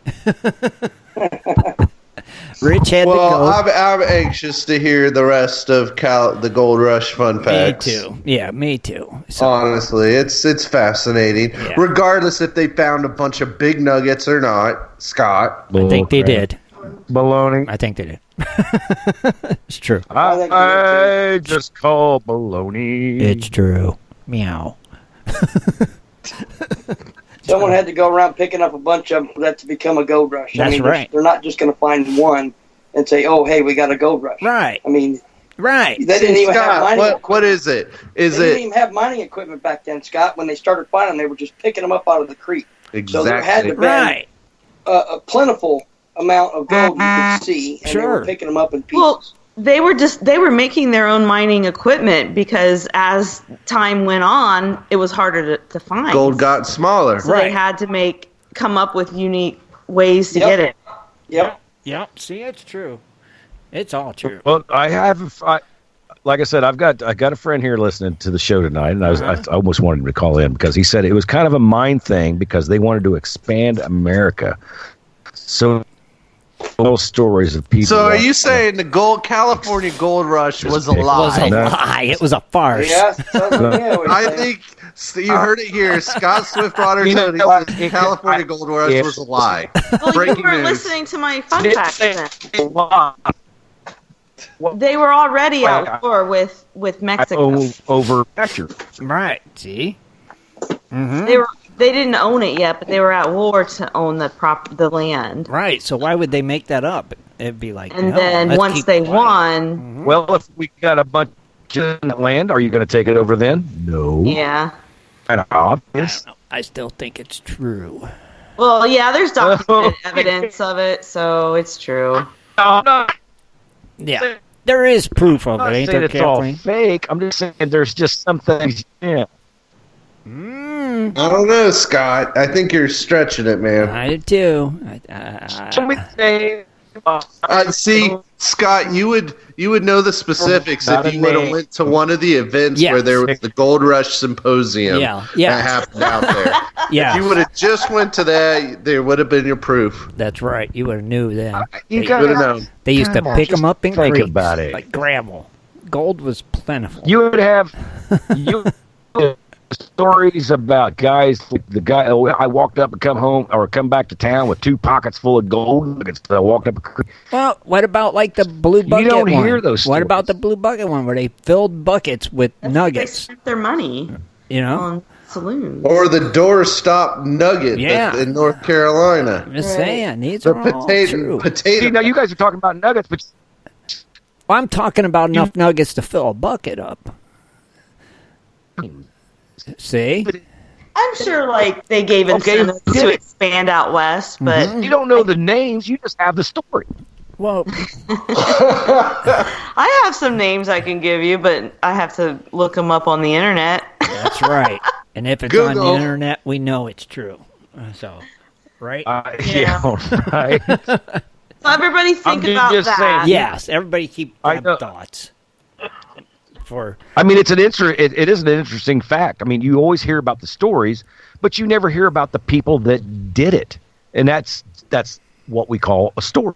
Rich had to go. I'm anxious to hear the rest of the Gold Rush fun facts. Me too. Yeah, me too. So, honestly, it's fascinating. Yeah. Regardless if they found a bunch of big nuggets or not, Scott. I think they did. Baloney. I think they did. It's true. I just call baloney. It's true. Meow. Someone had to go around picking up a bunch of them for that to become a gold rush. That's right. They're not just going to find one and say, "Oh, hey, we got a gold rush." Right. I mean, right. They didn't even have mining equipment. What is it? They didn't even have mining equipment back then, Scott. When they started finding them, they were just picking them up out of the creek. Exactly. So there had to be a plentiful amount of gold you could see, and they were picking them up in pieces. Well, they were making their own mining equipment because as time went on, it was harder to find. Gold got smaller. So they had to come up with unique ways to get it. Yep. See, it's true. It's all true. Well, like I said, I got a friend here listening to the show tonight, and I almost wanted him to call in because he said it was kind of a mind thing because they wanted to expand America. So little stories of people. So are you saying the California Gold Rush was a lie? Was a lie. It was a farce. Yes, I think you heard it here. Scott Swiftwater Toney says the California Gold Rush was a lie. Well, Breaking you weren't news. listening to my fun facts then. They were already at war with Mexico over pressure. Right. See. Mm-hmm. They didn't own it yet, but they were at war to own the land. Right. So why would they make that up? It'd be like, and then once they won, mm-hmm. Well, if we got a bunch of land, are you going to take it over then? No. Yeah. Kind of obvious. I still think it's true. Well, yeah, there's documented evidence of it, so it's true. No. Yeah. There is proof of it, ain't there, it's Kathleen? all fake. I'm just saying there's just some things. Yeah. I don't know, Scott. I think you're stretching it, man. I did too. See, Scott, you would know the specifics if you would have went to one of the events where there was the Gold Rush Symposium that happened out there. Yeah. If you would have just went to that, there would have been your proof. That's right. You would have knew then. You would have known. They used to pick them up in think creeks, about it. like gravel. Gold was plentiful. You would have stories about guys. The guy I walked up and come back to town with 2 pockets full of gold nuggets. I walked up a creek. Well, what about like the blue bucket one? You don't hear those stories. What about the blue bucket one where they filled buckets with nuggets? They spent their money, on saloons. Or the doorstop nugget in North Carolina. I'm just saying, these are all true. See, now you guys are talking about nuggets, but I'm talking about enough nuggets to fill a bucket up. See? I'm sure, they gave incentives to expand out west, but you don't know the names. You just have the story. Well, I have some names I can give you, but I have to look them up on the internet. That's right. And if it's on the internet, we know it's true. So, right? Right. So everybody think about that. Saying, yes, everybody keep thoughts. I mean, it is an interesting fact. I mean, you always hear about the stories, but you never hear about the people that did it, and that's what we call a story.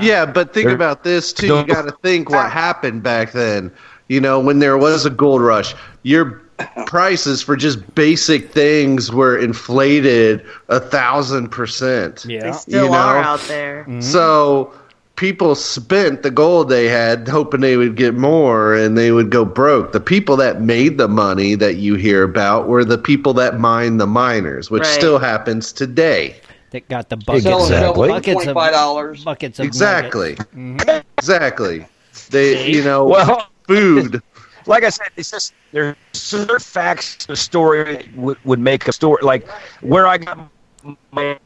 Yeah, but think about this too. You got to think what happened back then. When there was a gold rush, your prices for just basic things were inflated 1,000%. Yeah, they still are out there. Mm-hmm. So people spent the gold they had hoping they would get more and they would go broke. The people that made the money that you hear about were the people that mined the miners, which still happens today. That got the buckets, $25. Buckets of exactly. Mm-hmm. Exactly. They, food. Like I said, it's just there's certain facts. The story would make a story like where I got my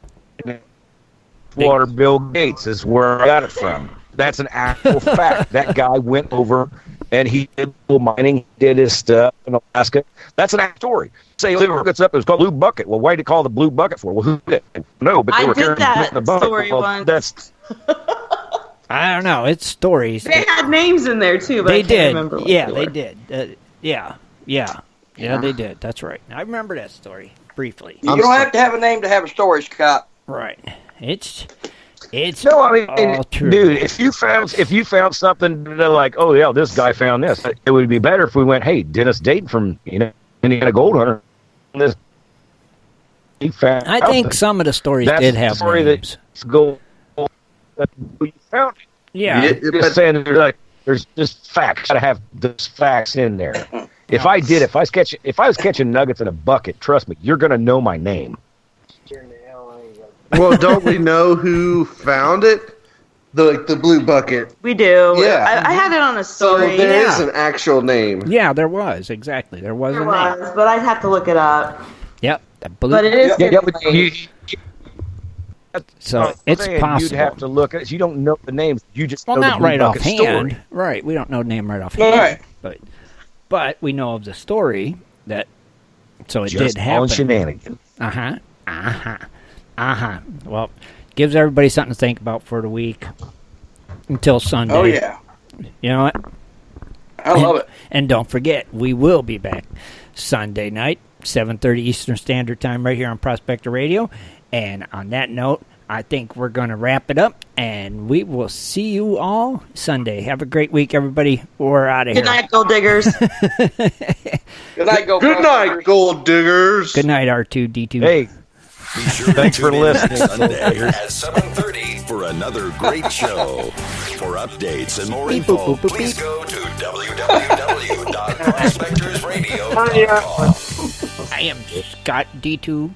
water. Bill Gates is where I got it from. That's an actual fact. That guy went over and he did mining, did his stuff in Alaska. That's an actual story. Say Liver gets up, it was called Blue Bucket. Well, why did he call it the Blue Bucket for? Well, who did it? No, but they were carrying that the bucket. Story once. That's. I don't know. It's stories. They had names in there too, but I can't remember. Yeah, they did. Yeah, they did. That's right. I remember that story. briefly. You don't have to have a name to have a story, Scott. Right. It's No, I mean, all true. dude, if you found something like, oh yeah, this guy found this, it would be better if we went, hey, Dennis Dayton from Indiana Gold Hunter, this he found. I think some of the stories That's did the have story names. that's gold. You found it. Yeah. Just saying, there's just facts. Gotta have those facts in there. If I was catching nuggets in a bucket, trust me, you're gonna know my name. Well, don't we know who found it? The blue bucket. We do. Yeah. I had it on a So story. there is an actual name. Yeah, there was. Exactly. There was There a name. was, but I'd have to look it up. Yep. The blue. But it is. So it's possible. You'd have to look at it. You don't know the names. You just Well, know not the blue right bucket offhand. story. Right. We don't know the name right offhand. Right. But we know of the story that. So it Just did happen. on shenanigans. Well, gives everybody something to think about for the week until Sunday. Oh, yeah. You know what? I love it. And don't forget, we will be back Sunday night, 7:30 Eastern Standard Time, right here on Prospector Radio. And on that note, I think we're going to wrap it up, and we will see you all Sunday. Have a great week, everybody. We're out of here. Good night, gold diggers. Good night, Gold Good night, gold diggers. Good night, R2-D2. Hey, Be sure Thanks to for tune in listening. Sunday at 7:30 for another great show. For updates and more info, please go to www.prospectorsradio.com. I am Scott D2.